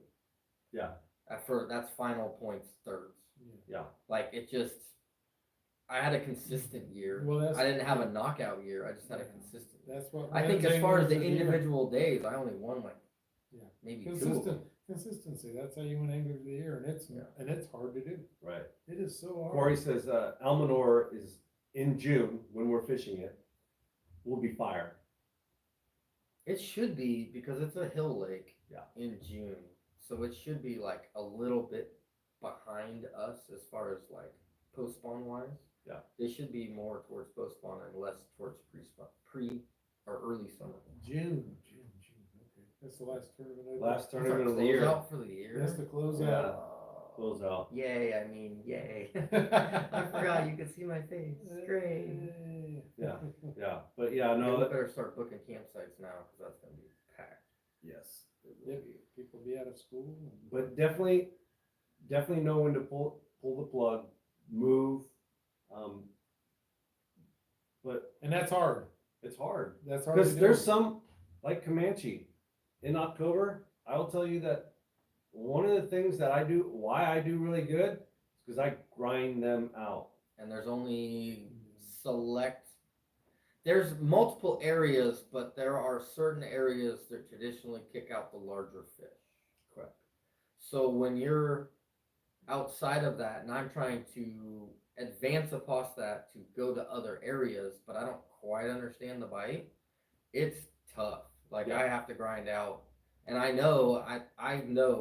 Yeah. That's final points thirds. Yeah. Like it just, I had a consistent year. Well, that's. I didn't have a knockout year. I just had a consistent. That's what. I think men's as far as the anglers of year- individual days, I only won like Yeah. maybe two. of them. Consistency. That's how you win angler of the year, and it's hard to do. Right. It is so hard. Corey says Almanor is in June when we're fishing it. Will be fire. It should be because it's a hill lake. Yeah. In June, so it should be like a little bit behind us as far as like post spawn wise. Yeah. They should be more towards post spawn and less towards pre or early summer. June. Okay. That's the last tournament. Last That's our tournament of the year. closeout for the year. That's the closeout. Yeah. close out. Yay, I mean, yay. I forgot you could see my face. Great. Yeah. Yeah, but yeah, No, no, we that, better start booking campsites now because that's gonna be packed. yes. Yeah, people be out of school. But definitely know when to pull the plug, move. But And that's hard. it's hard That's hard. because to there's do. some like Comanche in October. I will tell you that one of the things that I do, why I do really good, is because I grind them out. And there's only select. There's multiple areas, but there are certain areas that traditionally kick out the larger fish. Correct. So when you're outside of that, and I'm trying to advance past that to go to other areas, but I don't quite understand the bite, it's tough. Like Yeah. I have to grind out, and I know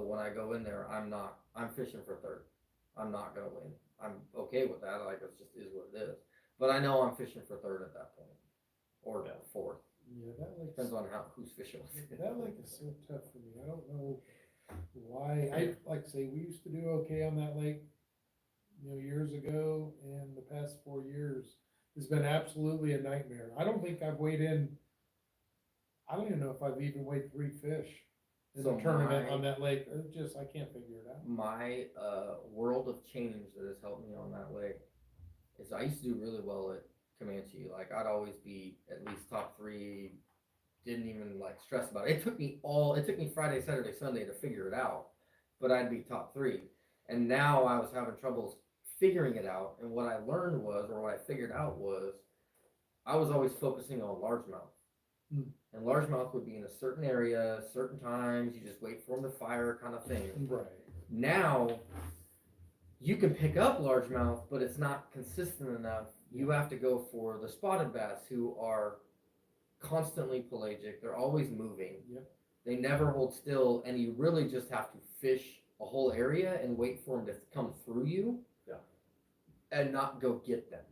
when I go in there, I'm fishing for third. I'm not gonna win. I'm okay with that. Like it just is what it is. But I know I'm fishing for third at that point, or Yeah. fourth. Yeah, that Depends on who's fishing with it. That lake is so tough for me. I don't know why. I like I say we used to do okay on that lake, years ago, and the past 4 years has been absolutely a nightmare. I don't think I've weighed in. I don't even know if I've even weighed 3 fish in So the tournament my- on that lake. I can't figure it out. My world of change that has helped me on that lake is I used to do really well at Comanche. Like I'd always be at least top 3. Didn't even like stress about it. It took me Friday, Saturday, Sunday to figure it out, but I'd be top 3. And now I was having troubles figuring it out. And what I learned was, or what I figured out was, I was always focusing on largemouth. And largemouth would be in a certain area, certain times. You just wait for them to fire, kind of thing. Right. Now you can pick up largemouth, but it's not consistent enough. You have to go for the spotted bass, who are constantly pelagic. They're always moving. Yep. They never hold still, and you really just have to fish a whole area and wait for them to come through you. Yeah. And not go get them.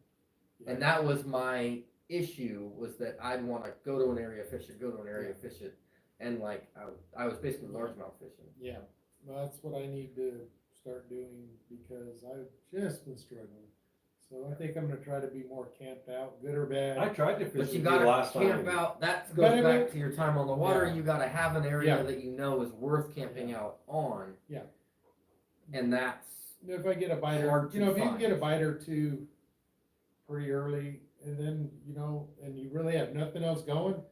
Yeah. And that was my issue, was that I'd want to go to an area, fish it, go to an area, fish it, and like I was basically largemouth fishing. Yeah, well, that's what I need to start doing because I've just been struggling. So I think I'm gonna try to be more camped out, good or bad. I tried to fish But with you you gotta last camp time. out. That But goes I back mean- to your time on the water. Yeah. You gotta have an area Yeah. that you know is worth camping out on. Yeah. And that's If I get a bite, hard or to if you can find. get a bite or two pretty early, and then and you really have nothing else going,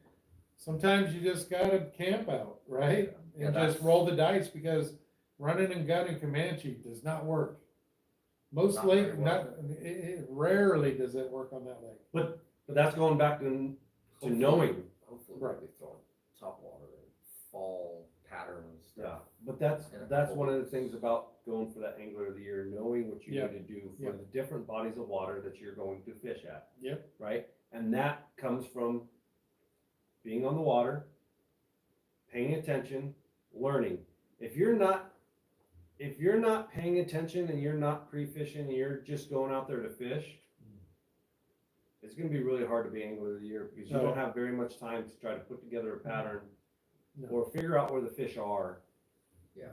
sometimes you just gotta camp out, right? Yeah, And that's- just roll the dice because running and gunning Comanche does not work. Most Not lake, very well. it rarely does it work on that lake. But that's going back to knowing. Hopefully, Right. we'll be throwing top water and fall patterns. Yeah, but that's And a that's couple one of the weeks. things about going for that angler of the year, knowing what you Yeah. need to do for Yeah. the different bodies of water that you're going to fish at. Yep. Right? And that comes from being on the water, paying attention, learning. If you're not paying attention and you're not pre-fishing and you're just going out there to fish, it's gonna be really hard to be angler of the year because you Oh, don't yeah. have very much time to try to put together a pattern No. or figure out where the fish are. Yeah.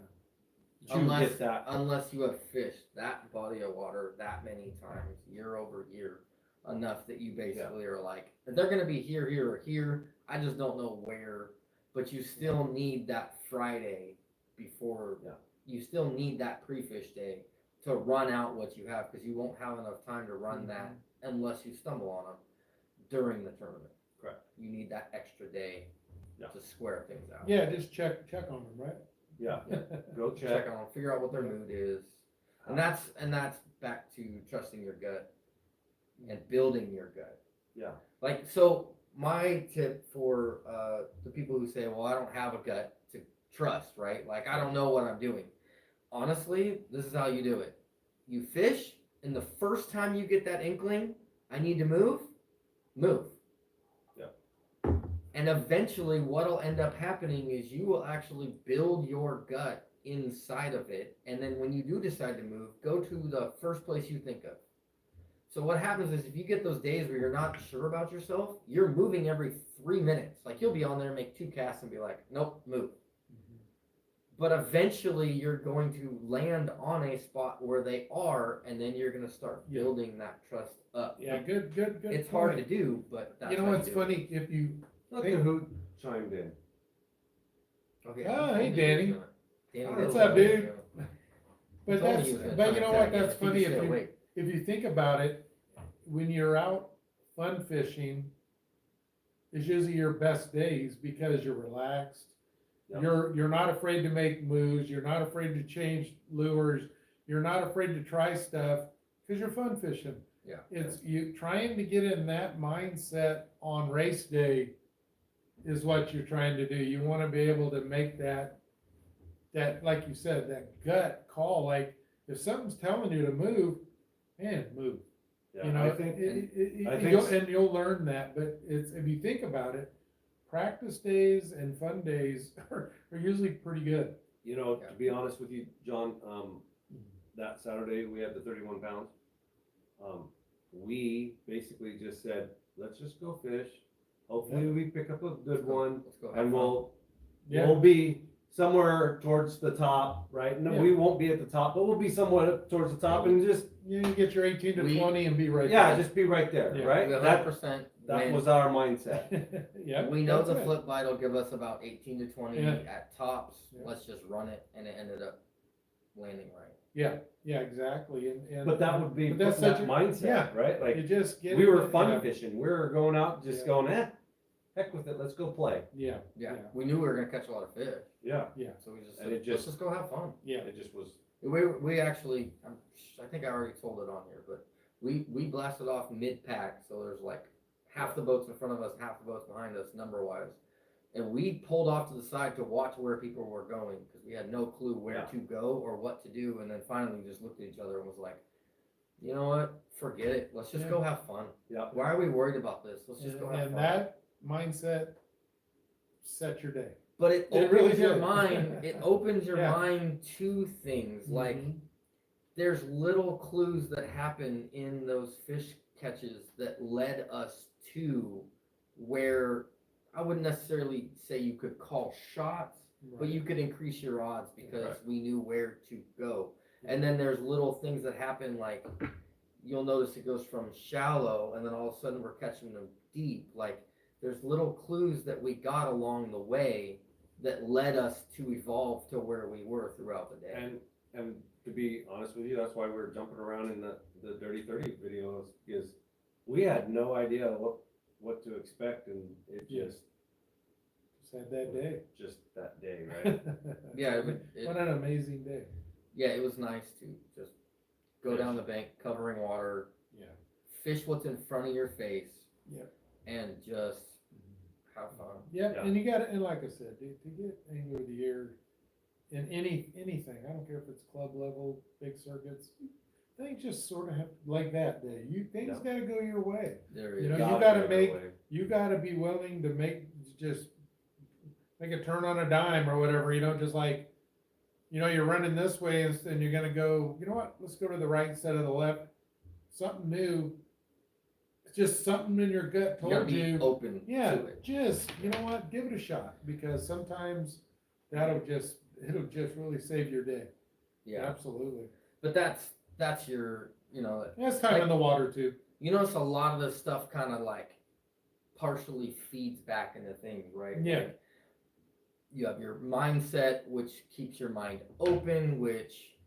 To Unless, get that. unless you have fished that body of water that many times, year over year, enough that you basically are like, they're gonna be here, here, or here. I just don't know where. But you still need that Friday before. Yeah. You still need that pre-fish day to run out what you have, because you won't have enough time to run that unless you stumble on them during the tournament. Correct. You need that extra day Yeah. to square things out. Yeah, just check on them, right? Yeah, go Check check. on them, figure out what their mood is. And that's back to trusting your gut and building your gut. Yeah. Like, so my tip for the people who say, well, I don't have a gut to trust, right? Like, I don't know what I'm doing. Honestly, this is how you do it. You fish, and the first time you get that inkling, I need to move. Yeah. And eventually what'll end up happening is you will actually build your gut inside of it. And then when you do decide to move, go to the first place you think of. So what happens is if you get those days where you're not sure about yourself, you're moving every 3 minutes. Like you'll be on there, make 2 casts and be like, nope, move. but eventually you're going to land on a spot where they are, and then you're going to start Yeah. building that trust up. Yeah, good. It's hard to point. do, but that's You know how what's do it. funny, if you, Look Hey. at who chimed in. Okay, Oh, you told hey, me he was Danny. gonna- Danny, What's was up, gonna- dude? he but told me that's, he was gonna but try you know and what, tag in. that's If he could funny, stay if you, awake. if you think about it, when you're out fun fishing, it's usually your best days because you're relaxed. Yep. You're not afraid to make moves, you're not afraid to change lures, you're not afraid to try stuff, cause you're fun fishing. Yeah. It's you trying to get in that mindset on race day is what you're trying to do. You wanna be able to make that, like you said, that gut call, like, if something's telling you to move, man, move. Yeah, You know, I think I think and you'll learn that, but it's, if you think about it, practice days and fun days are usually pretty good. you know, Yeah. to be honest with you, John, that Saturday we had the 31 pounds. We basically just said, let's just go fish. Hopefully we pick up a good one, Let's go. have and fun. we'll be somewhere towards the top, right? No, Yeah. we won't be at the top, but we'll be somewhat towards the top, and just You get your 18 to We- 20 and be right yeah, there. just be right there, Yeah. right? We That 100% that win. was our mindset. Yeah, We know that's the it. flip bite will give us about 18 to 20 Yeah. at tops. Yeah. Let's just run it, and it ended up landing right. Yeah, exactly. And But that would be but that's putting that such a- mindset, yeah. right? you Like just get we it, were fun yeah. fishing. We were going out, just Yeah. going, heck with it. Let's go play. Yeah, Yeah. We knew we were gonna catch a lot of fish, Yeah, so we just And said, it let's just- just go have fun. yeah. it just was. We actually, I think I already told it on here, but we blasted off mid pack, so there's like half the boats in front of us, half the boats behind us, number wise, and we pulled off to the side to watch where people were going because we had no clue where Yeah. to go or what to do, and then finally we just looked at each other and was like, you know what, forget it, let's just Yeah. go have fun. Yeah. Why are we worried about this? Let's just And, go have and fun. that mindset set your day. But it It opens really your did. mind. It opens your Yeah. mind to things like Mhm. there's little clues that happen in those fish catches that led us to where I wouldn't necessarily say you could call shots, but Right. you could increase your odds because Right. we knew where to go. And then there's little things that happen like you'll notice it goes from shallow and then all of a sudden we're catching them deep. Like there's little clues that we got along the way that led us to evolve to where we were throughout the day. And to be honest with you, that's why we're jumping around in the Dirty 30 videos, because we had no idea what to expect, and it Yeah. just Just had that day. just that day, right? Yeah, What an amazing day. yeah, it was nice to just go Fish. down the bank, covering water, Yeah. fish what's in front of your face, Yep. and just have fun. Yeah, Yeah. and you got to, and like I said, to get Angler of the Year in anything, I don't care if it's club level, big circuits, things just sort of have, like that day, things Yeah. got to go your way. There You is. know, God, you gotta no make- way. You got to be willing to just make a turn on a dime or whatever. You don't just like, you're running this way and you're gonna go, you know what? Let's go to the right instead of the left. Something new. It's just something in your gut You gotta told be you. open Yeah, to it. just, you know what, give it a shot, because sometimes it'll just really save your day. Yeah, Absolutely. but that's your, That's time Like- in the water too. you notice a lot of this stuff kind of like partially feeds back into things, right? Yeah. Like, you have your mindset, which keeps your mind open, which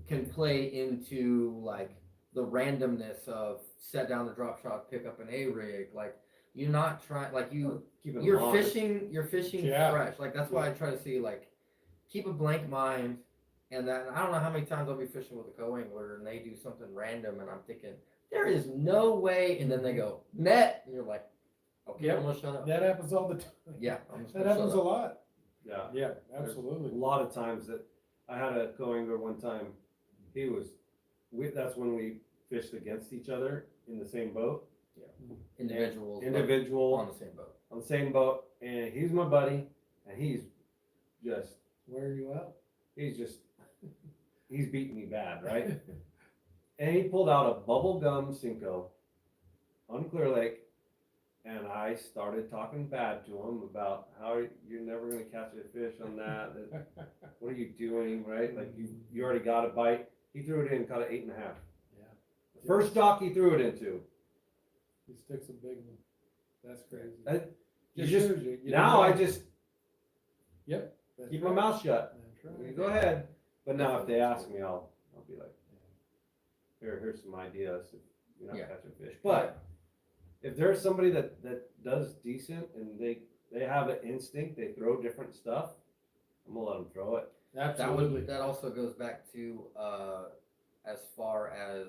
can play into like the randomness of set down the drop shot, pick up an A rig. Like you're not trying, like Keep it you're honest. fishing Yeah. fresh. Like that's why I try to see like keep a blank mind. And then I don't know how many times I'll be fishing with a co-angler and they do something random and I'm thinking there is no way, and then they go net and you're like, okay, Yep. I'm gonna shut up. That happens all the time. Yeah, I'm just That gonna shut happens a up. lot. Yeah. Yeah, There's absolutely. A lot of times that I had a co-angler one time. That's when we fished against each other in the same boat. Individuals, but Individual on the same boat. on the same boat, and he's my buddy, and he's Wearing you out. he's beating me bad, right? And he pulled out a bubble gum Cinco on Clear Lake, and I started talking bad to him about how you're never gonna catch a fish on that. What are you doing, right? Like you already got a bite. He threw it in, caught it 8.5. Yeah. The first dock he threw it into. He sticks a big one. That's crazy. You Just just shows you now don't I know. just Keep keep my mouth shut. That's You right. go ahead. But now if they ask me, I'll be like, here's some ideas if you're not Yeah. catching fish. But if there's somebody that does decent and they have an instinct, they throw different stuff, I'm gonna let them throw it. Absolutely. That also goes back to as far as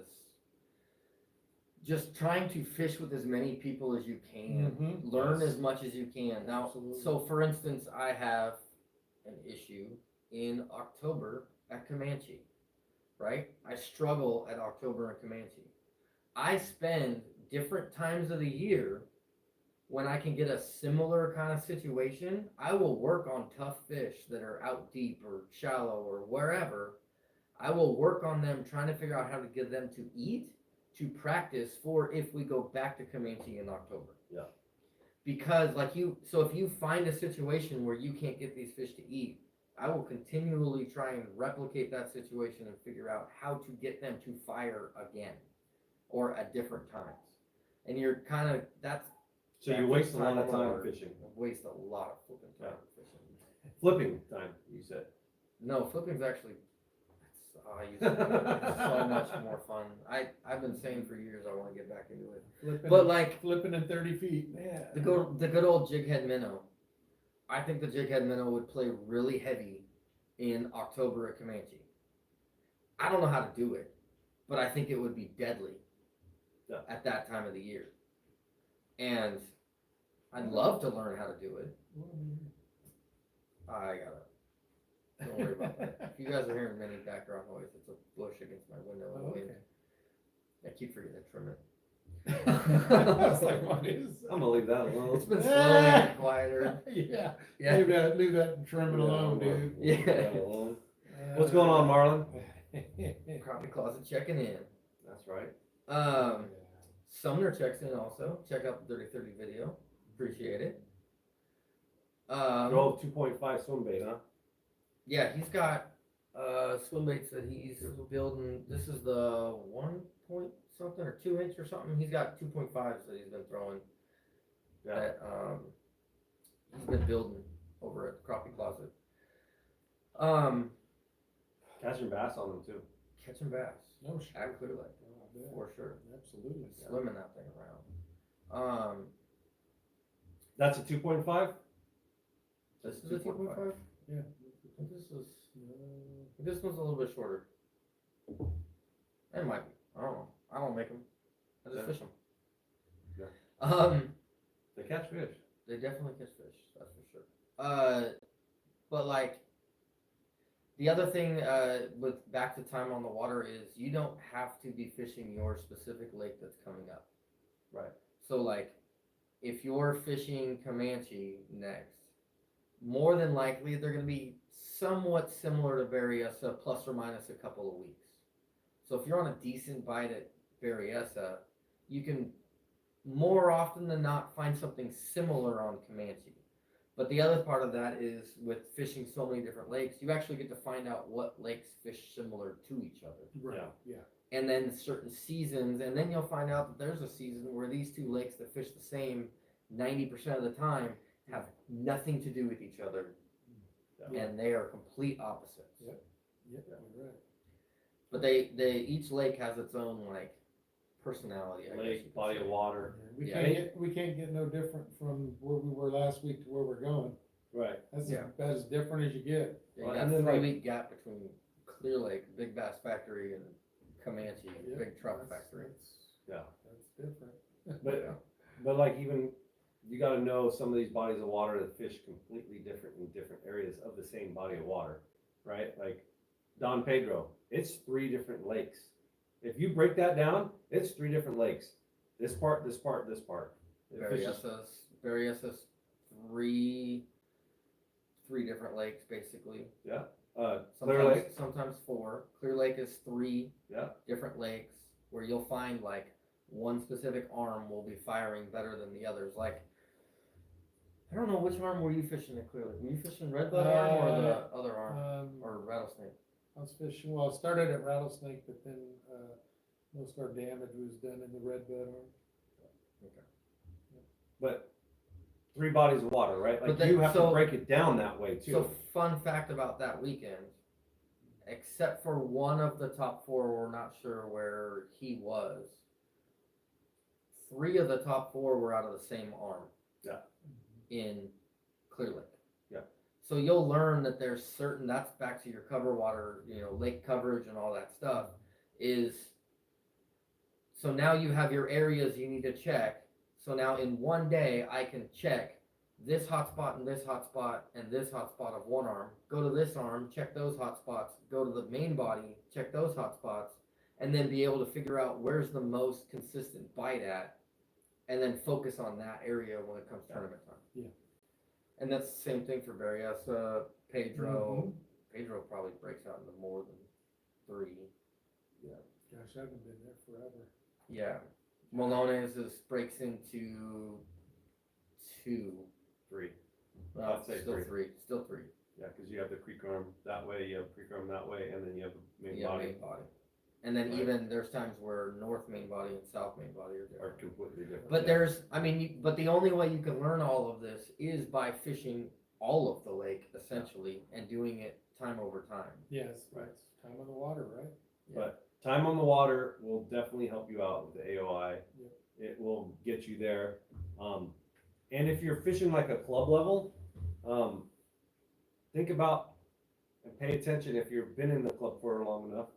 just trying to fish with as many people as you can. Mhm. Learn Yes. as much as you can. Now, Absolutely. so for instance, I have an issue in October at Comanche, right? I struggle at October in Comanche. I spend different times of the year when I can get a similar kind of situation. I will work on tough fish that are out deep or shallow or wherever. I will work on them trying to figure out how to get them to eat to practice for if we go back to Comanche in October. Yeah. Because so if you find a situation where you can't get these fish to eat, I will continually try and replicate that situation and figure out how to get them to fire again or at different times. And you're kind of, So you that waste a takes lot time of on the time water. fishing. Waste a lot of flipping time fishing. Flipping time, you said. No, flipping's actually, I used to do it. It's so much more fun. I've been saying for years I want to get back into it. Flipping, But like flipping in 30 feet, man. the good old jighead minnow, I think the jighead minnow would play really heavy in October at Comanche. I don't know how to do it, but I think it would be deadly at that time of the year. And I'd love to learn how to do it. I gotta. Don't worry about that. If you guys are hearing many background noise, it's a bush against my window. Oh, okay. I keep forgetting to trim it. It's like, what is I'm gonna leave that alone. It's been slowly getting quieter. Yeah. Yeah. Leave that and trim it alone, dude. Yeah. Leave that alone. What's going on, Marlon? Crappie Closet checking in. That's right. Sumner checks in also. Check out the Dirty 30 video. Appreciate it. Drove 2.5 swim bait, huh? Yeah, he's got swim baits that he's building. This is the 1 point something or 2 inch or something. He's got 2.5s that he's been throwing. Yeah. That he's been building over at Crappie Closet. Catching bass on them too. Catching bass. No, sure. At Clear Lake, for sure. Absolutely. Swimming that thing around. That's a 2.5? This is a 2.5? Yeah. This one's a little bit shorter. It might be. I don't know. I don't make them. I just Yeah. fish them. Yeah. They catch fish. They definitely catch fish. That's for sure. But like the other thing with back to time on the water is you don't have to be fishing your specific lake that's coming up. Right. So like if you're fishing Comanche next, more than likely they're going to be somewhat similar to Berryessa, plus or minus a couple of weeks. So if you're on a decent bite at Berryessa, you can more often than not find something similar on Comanche. But the other part of that is with fishing so many different lakes, you actually get to find out what lakes fish similar to each other. Right. Yeah. Yeah. And then certain seasons, and then you'll find out that there's a season where these two lakes that fish the same 90% of the time have nothing to do with each other, Yeah. and they are complete opposites. Yep. Yep. You're right. But they each lake has its own like personality. I guess you Lake, could body say. of water. We can't get no different from where we were last week to where we're going. Right. That's Yeah. about as different as you get. Yeah, Well, you got and a then, like- 3 week gap between Clear Lake, Big Bass Factory, and Comanche, Yeah, Big Trout that's- Factory. Yeah. That's different. But like even you got to know some of these bodies of water that fish completely different in different areas of the same body of water, right? Like Don Pedro, it's 3 different lakes. If you break that down, it's 3 different lakes. This part, this part, this part. It fishes- Berryessa's three different lakes basically. Clear Lake. Sometimes 4. Clear Lake is 3 Yeah. different lakes where you'll find like one specific arm will be firing better than the others. Like, I don't know, which arm were you fishing at clearly? Were you fishing redbud arm or the other arm, or rattlesnake? I was fishing, well, it started at rattlesnake, but then, most of our damage was done in the redbud arm. But 3 bodies of water, right? Like But then- you have to so- break it down that way too. So fun fact about that weekend, except for one of the top 4, we're not sure where he was. 3 of the top 4 were out of the same arm. Yeah. In Clear Lake. Yeah. So you'll learn that there's certain, that's back to your cover water, lake coverage and all that stuff, is, so now you have your areas you need to check. So now in one day, I can check this hotspot and this hotspot and this hotspot of one arm, go to this arm, check those hotspots, go to the main body, check those hotspots, and then be able to figure out where's the most consistent bite at, and then focus on that area when it comes tournament time. Yeah. And that's the same thing for Berryessa, Pedro. Mhm. Pedro probably breaks out into more than 3. Gosh, I haven't been there forever. Yeah. Malones breaks into 2. 3. Well, I'd say still 3. 3. Still 3. Yeah, because you have the creek arm that way, you have creek arm that way, and then you have the main Yeah, body main body. And then Right. even there's times where north main body and south main body are are different. completely different. But Yeah. there's, I mean, but the only way you can learn all of this is by fishing all of the lake essentially and doing it time over time. Yes, Right. it's time on the water, right? But time on the water will definitely help you out with the AOI. Yep. It will get you there. And if you're fishing like a club level, think about and pay attention if you've been in the club for long enough.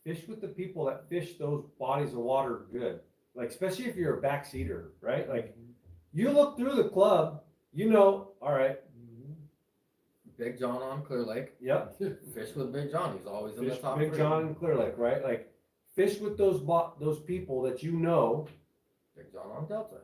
Fish with the people that fish those bodies of water good. Like, especially if you're a backseater, right? Like, you look through the club, all right, Mhm. Big John on Clear Lake. yep, Fish with Big John. He's always in the fish top Big 3. John and Clear Lake, right? Like, fish with those people that you know. Big John on Delta.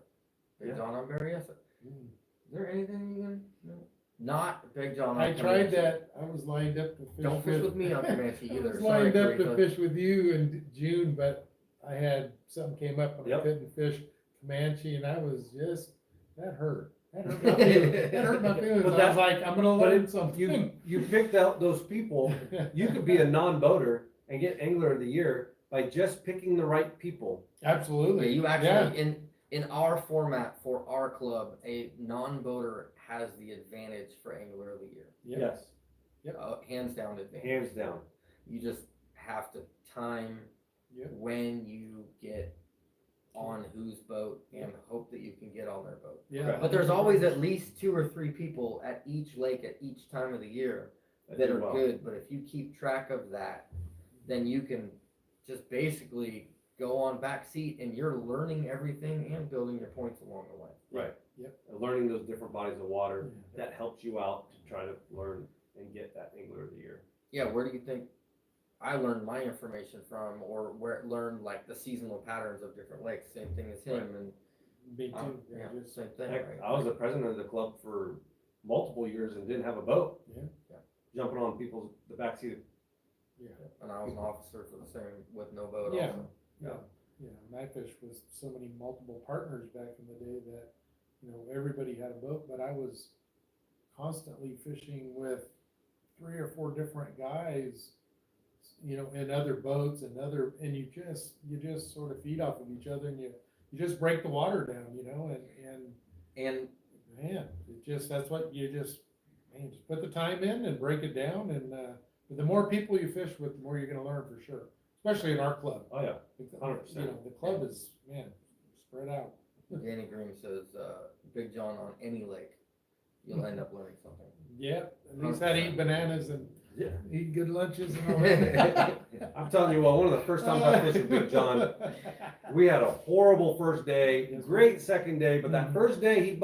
Big Yeah. John on Berryessa. Mm. Is there anything you can? No. Not Big John on I tried Comanche. that, I was lined up to fish. Don't fish with me on Comanche I either. was Sorry, lined up to Carita. fish with you in June, but I had, something came up and I Yep. couldn't fish Comanche, and I was just, that hurt. That hurt my feelings. That hurt my feelings. But I was that's- like, I'm gonna but learn it- something. You picked out those people. You could be a non-boater and get Angler of the Year by just picking the right people. Yeah, Absolutely. you Yeah. actually in our format for our club, a non-boater has the advantage for Angler of the Year. Yep. Yes, Hands down advantage. hands down. You just have to time Yep. when you get on whose boat and hope that you can get on their boat. Yeah. But there's always at least 2 or 3 people at each lake at each time of the year that do are well. good. But if you keep track of that, then you can just basically go on back seat and you're learning everything and building your points along the way. Right. Yep. And learning those different bodies of water, Yeah. that helps you out to try to learn and get that Angler of the Year. Yeah, where do you think I learned my information from, or where learned like the seasonal patterns of different lakes? Same thing as him, and Me too. yeah, Just- same thing. Heck, Right? I was the president of the club for multiple years and didn't have a boat. Yeah. Jumping on the backseat. And I was an officer for the same with no boat. Yeah. Also. Yeah, yeah, and I fished with so many multiple partners back in the day that, everybody had a boat, but I was constantly fishing with 3 or 4 different guys, in other boats and you just sort of feed off of each other, and you just break the water down, And man, that's what just put the time in and break it down, and, but the more people you fish with, the more you're gonna learn for sure, especially in our club. Oh, yeah. 100%. The club is, man, spread out. Danny Green says, Big John on any lake, you'll end up learning something. Yeah, at least I'd eat bananas and Yeah. eat good lunches and all that. I'm telling you what, one of the first times I fished with Big John, we had a horrible first day, Yes, great second day, but that Mhm. first day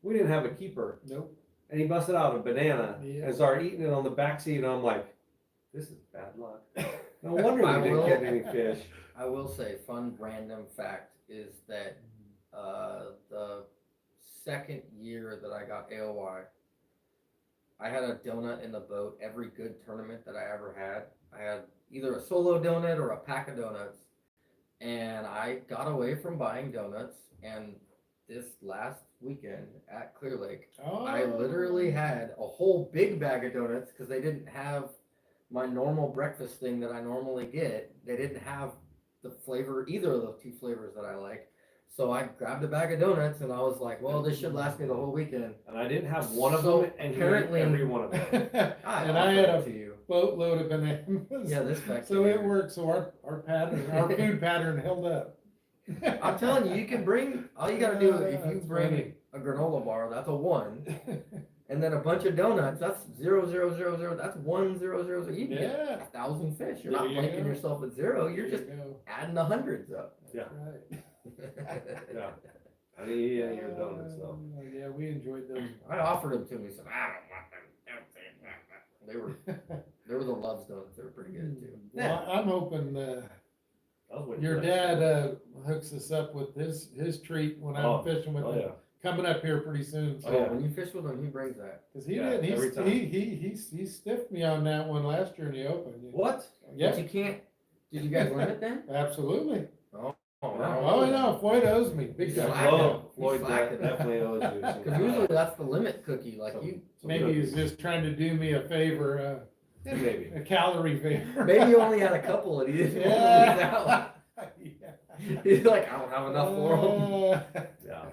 we didn't have a keeper, Nope. and he busted out a banana Yeah. and started eating it on the back seat, and I'm like, this is bad luck. No wonder I we didn't will- get any fish. I will say, fun random fact is that the second year that I got AOY, I had a donut in the boat every good tournament that I ever had. I had either a solo donut or a pack of donuts. and I got away from buying donuts. And this last weekend at Clear Lake, I literally had a whole big bag of donuts because they didn't have my normal breakfast thing that I normally get. They didn't have the flavor, either of the two flavors that I like. So I grabbed a bag of donuts and I was like, well, this should last me the whole weekend. And I didn't have one of So them, and apparently- he ate every one of them. And I had offered a it to you. boatload of bananas. Yeah, this fact. So it worked, so our food pattern held up. I'm telling you, you can bring, all you gotta do, if you That's bring funny. a granola bar, that's a 1. And then a bunch of donuts, that's 0, 0, 0, 0, that's 1, 0, 0, 0. You can Yeah. get 1,000 fish. You're There not you blanking go. yourself at 0. You're There just you go. adding the hundreds up. Yeah. That's right. Yeah. I didn't eat any of your donuts though. Yeah, we enjoyed those. I offered them to him. He said, I don't want them. They were the Love's donuts. They were pretty good too. Well, I'm hoping I was waiting your for that. dad hooks us up with his treat when I'm Oh, fishing with Oh, him. yeah. Coming up here pretty soon. Oh, So, yeah, when you fish with him, he brings that. cause he Yeah, did, every time. he stiffed me on that one last year in the open. What? But Yep, you can't. Did you guys limit them? absolutely. Oh, Oh, no, Floyd owes me, big He's time. slacking. Floyd slacking. definitely owes you. some Because usually that's the limit cookie. Like you, Maybe he's just trying to do me a favor, Yeah, maybe. a calorie favor. maybe you only had a couple and he didn't want to lose out. Yeah. He's like, I don't have enough for them. Yeah,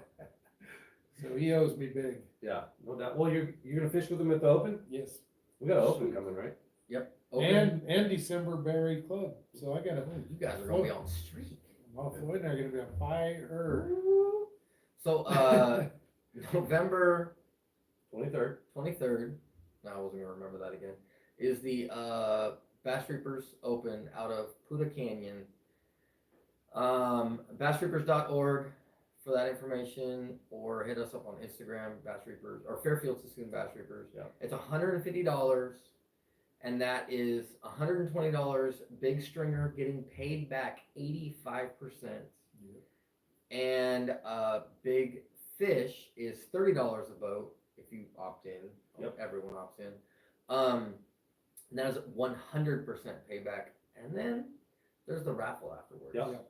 So he owes me big. yeah, no doubt. Well, you're gonna fish with him at the open? Yes. We got an open coming, right? Open. And December Berry Club. So I gotta, You guys are gonna be on streak. well, Floyd and I are gonna be on fire. So November 23rd. 23rd. No, I wasn't gonna remember that again. Is the Bass Reapers Open out of Puda Canyon. BassReapers.org for that information, or hit us up on Instagram, Bass Reapers, or Fairfield Sassoon Bass Reapers. Yeah. It's $150, and that is $120 big stringer getting paid back 85%, and big fish is $30 a boat if you opt in. Yep. Everyone opts in. And that is 100% payback, and then there's the raffle afterwards. Yep.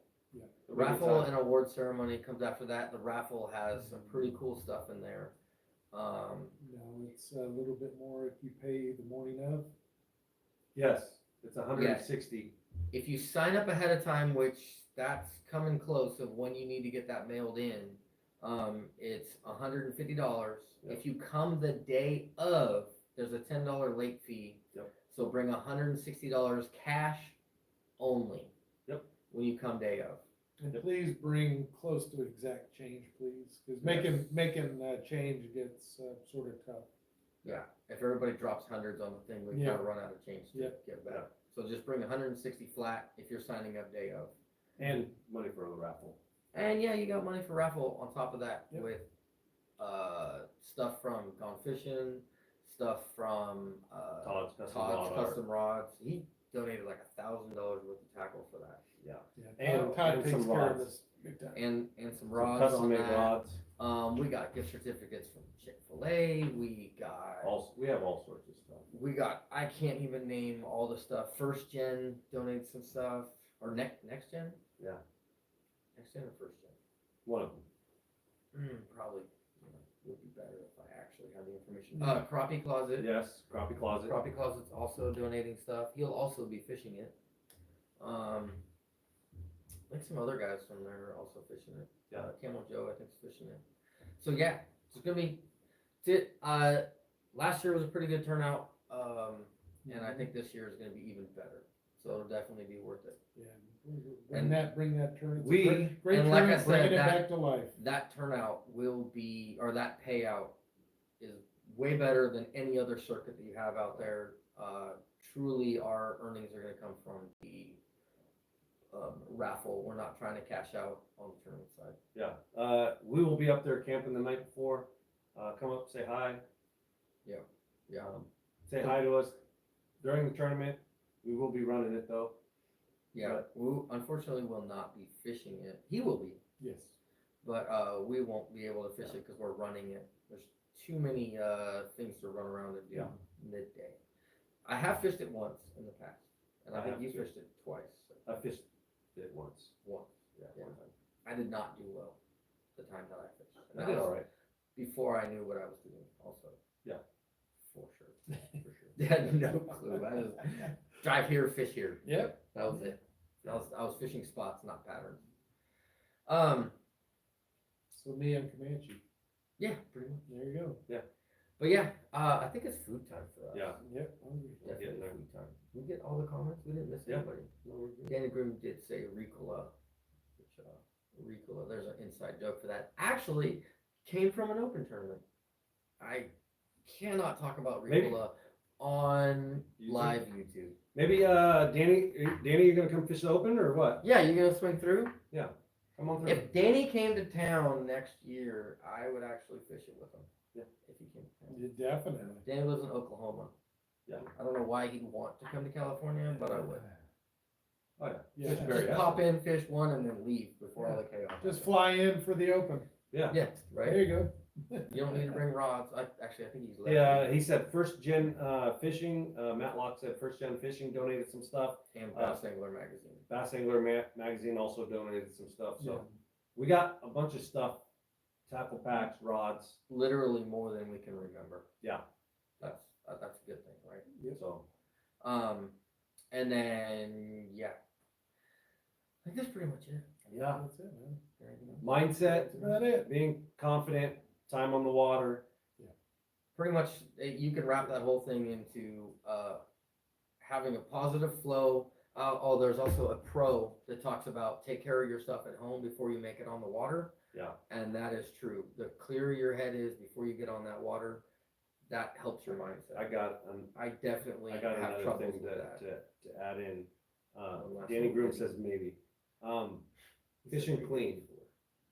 The raffle and award ceremony comes after that. The raffle has some pretty cool stuff in there. No, it's a little bit more if you pay the morning of. Yes, it's 160. If you sign up ahead of time, which that's coming close of when you need to get that mailed in, it's $150. Yep. If you come the day of, there's a $10 late fee. Yep. So bring $160 cash only. Yep. When you come day of. And please bring close to exact change, please, because making change gets sort of tough. Yeah, if everybody drops hundreds on the thing, we Yeah. kind of run out of change to Yep. get back. So just bring 160 flat if you're signing up day of. And money for the raffle. And yeah, you got money for raffle on top of that Yep. with stuff from Gone Fishing, stuff from Todd's Custom Todd's Rod Art. Custom Rods. He donated like $1,000 worth of tackle for that, Yeah. Yeah, And- Todd and takes some care of rods. us big time. and some Some rods custom on made that. rods. We got gift certificates from Chick-fil-A. We got We have all sorts of stuff. I can't even name all the stuff. First Gen donated some stuff, or next gen. Yeah. Next gen or first gen? One of them. Probably would be better if I actually had the information. Yeah. Crappie Closet. Yes, crappie closet. Crappie Closet's also donating stuff. He'll also be fishing it. Like some other guys from there are also fishing it. Yeah. Camel Joe, I think, is fishing it. So yeah, it's gonna be. Last year was a pretty good turnout, and I think this year is gonna be even better. So it'll definitely be worth it. Yeah, bring And that turn. It's a we- great and like I tournament, bringing said, it that- back to life. That turnout will be, or that payout is way better than any other circuit that you have out there. Truly, our earnings are gonna come from the raffle. We're not trying to cash out on the tournament side. Yeah. We will be up there camping the night before. Come up, say hi. Yeah. Say hi to us during the tournament. We will be running it though. Yeah, we unfortunately will not be fishing it. He will be, Yes. but we won't be able to fish it because we're running it. There's too many things to run around and do Yeah. midday. I have fished it once in the past, and I I think have you too. fished it twised. So. I fished Did once. once. Yeah, Yeah. one time. I did not do well the time that I fished. And I that did was all right. before I knew what I was doing also. Yeah. For sure. For sure. I had no clue. I just drive here, fish here. Yep. That was it. I was fishing spots, not patterns. So me and Comanche. Yeah, pretty much. There you go. But yeah, I think it's food time for us. Yeah. Yep. Hungry. Definitely Getting there. food time. We get all the comments. We didn't miss Yeah. anybody. No, we're good. Danny Groom did say Ricola, which Ricola. There's an inside joke for that. Actually, came from an open tournament. I cannot talk about Maybe. Ricola on YouTube? live YouTube. Maybe Danny, you gonna come fish the open or what? Yeah, you gonna swing through? Come on through. If Danny came to town next year, I would actually fish it with him. Yeah. If he came to town. Yeah, definitely. Danny lives in Oklahoma. Yeah. I don't know why he'd want to come to California, but I would. Oh yeah. Yeah. Fish very Just pop in, fish one, and then leave before all the chaos. Just fly in for the open. Yeah. Yeah, right. There you go. You don't need to bring rods. I think he's left. Yeah, he said first gen fishing. Matt Locke said first gen fishing donated some stuff. And Bass Angler magazine. Bass Angler magazine also donated some stuff. So Yeah. we got a bunch of stuff, tackle packs, rods. Literally more than we can remember. Yeah. That's a good thing, right? So And then yeah, I think that's pretty much it. yeah, That's it, man. There you go. mindset, That's about it. being confident, time on the water. Pretty much, you can wrap that whole thing into having a positive flow. There's also a pro that talks about take care of your stuff at home before you make it on the water. Yeah. And that is true. The clearer your head is before you get on that water, that helps your mindset. I definitely I got have another troubles thing with that. to add in. Unless Danny we're Groom getting- says maybe. Fish and clean.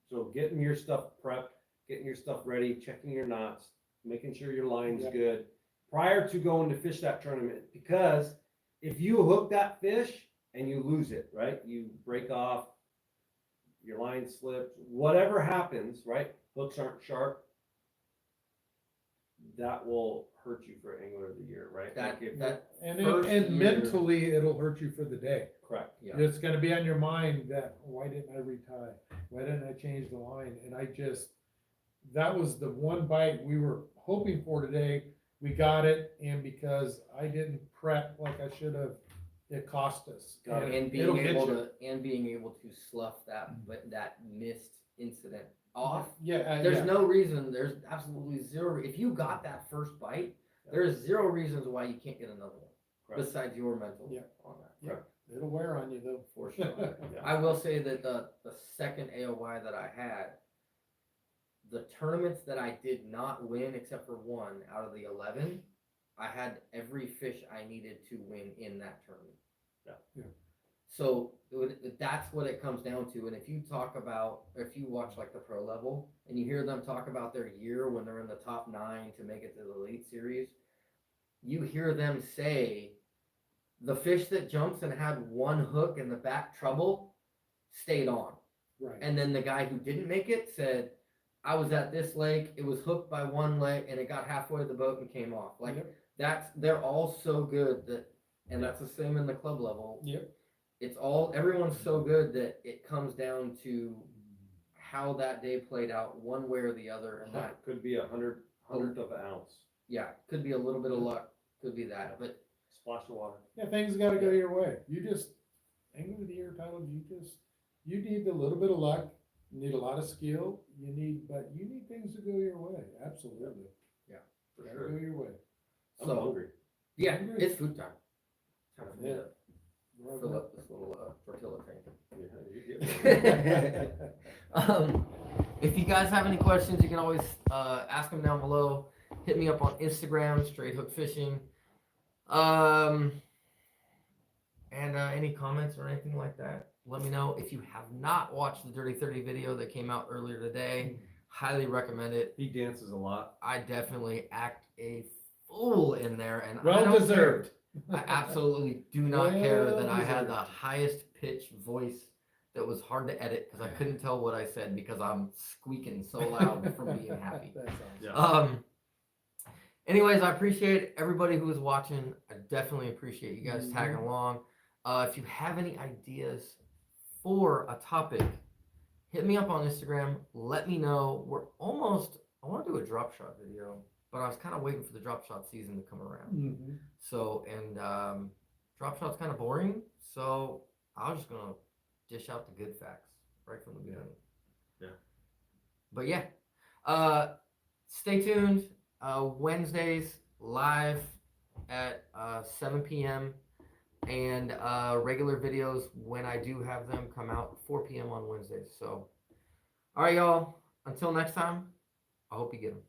So getting your stuff prepped, getting your stuff ready, checking your knots, making sure your line's Yep. good prior to going to fish that tournament. Because if you hook that fish and you lose it, right? You break off, your line slips, whatever happens, right? Hooks aren't sharp. That will hurt you for Angler of the Year, right? That Like if- that And First year- mentally, it'll hurt you for the day. correct. yeah. It's gonna be on your mind that, why didn't I retie? Why didn't I change the line? And that was the one bite we were hoping for today. We got it, and because I didn't prep like I should have, it cost us. Got it. And it'll being get able you. to slough that missed incident off. Yeah, There's yeah. no reason. There's absolutely zero. If you got that first bite, there's zero reasons why you can't get another one. Correct. Besides your mental Yeah. on that. Yeah. It'll wear on you though. For sure. Yeah. I will say that the second AOY that I had, the tournaments that I did not win except for one out of the 11, I had every fish I needed to win in that tournament. Yeah. So that's what it comes down to. And if you watch like the pro level and you hear them talk about their year when they're in the top 9 to make it to the elite series, you hear them say the fish that jumps and had one hook in the back trouble stayed on. Right. And then the guy who didn't make it said, I was at this lake, it was hooked by one leg and it got halfway to the boat and came off. Like Yep. they're all so good that, and that's the same in the club level. Yep. Everyone's so good that it comes down to how that day played out one way or the other. And that, Could be 100th of an ounce. yeah, could be a little bit of luck, could be that, but Splash of water. Yeah, things gotta go your way. Angler of the Year title, you need a little bit of luck, you need a lot of skill, you need things to go your way, absolutely. for Gotta sure. go your way. I'm So, hungry. yeah, Hungry. it's food time. Time for me Yeah. to fill up this little tortilla tank. Yeah, If you guys have any questions, you can always ask them down below. Hit me up on Instagram, Straight Hook Fishing. And any comments or anything like that, let me know. If you have not watched the Dirty 30 video that came out earlier today, highly recommend it. He dances a lot. I definitely act a fool in there, and I Well don't deserved. care. I absolutely do not care that I had Well the highest pitch voice that was hard to edit because I couldn't tell what I said because I'm squeaking so loud from being happy. That's awesome. Yeah. Anyways, I appreciate everybody who is watching. I definitely appreciate you guys tagging along. If you have any ideas for a topic, hit me up on Instagram. Let me know. I want to do a drop shot video, but I was kind of waiting for the drop shot season to come around. Mm-hmm. So, and drop shot's kind of boring. So I was just going to dish out the good facts right from the beginning. Yeah. But yeah, stay tuned. Wednesdays live at 7 p.m. and regular videos when I do have them come out 4 p.m. on Wednesdays. So, all right, y'all. Until next time, I hope you get them.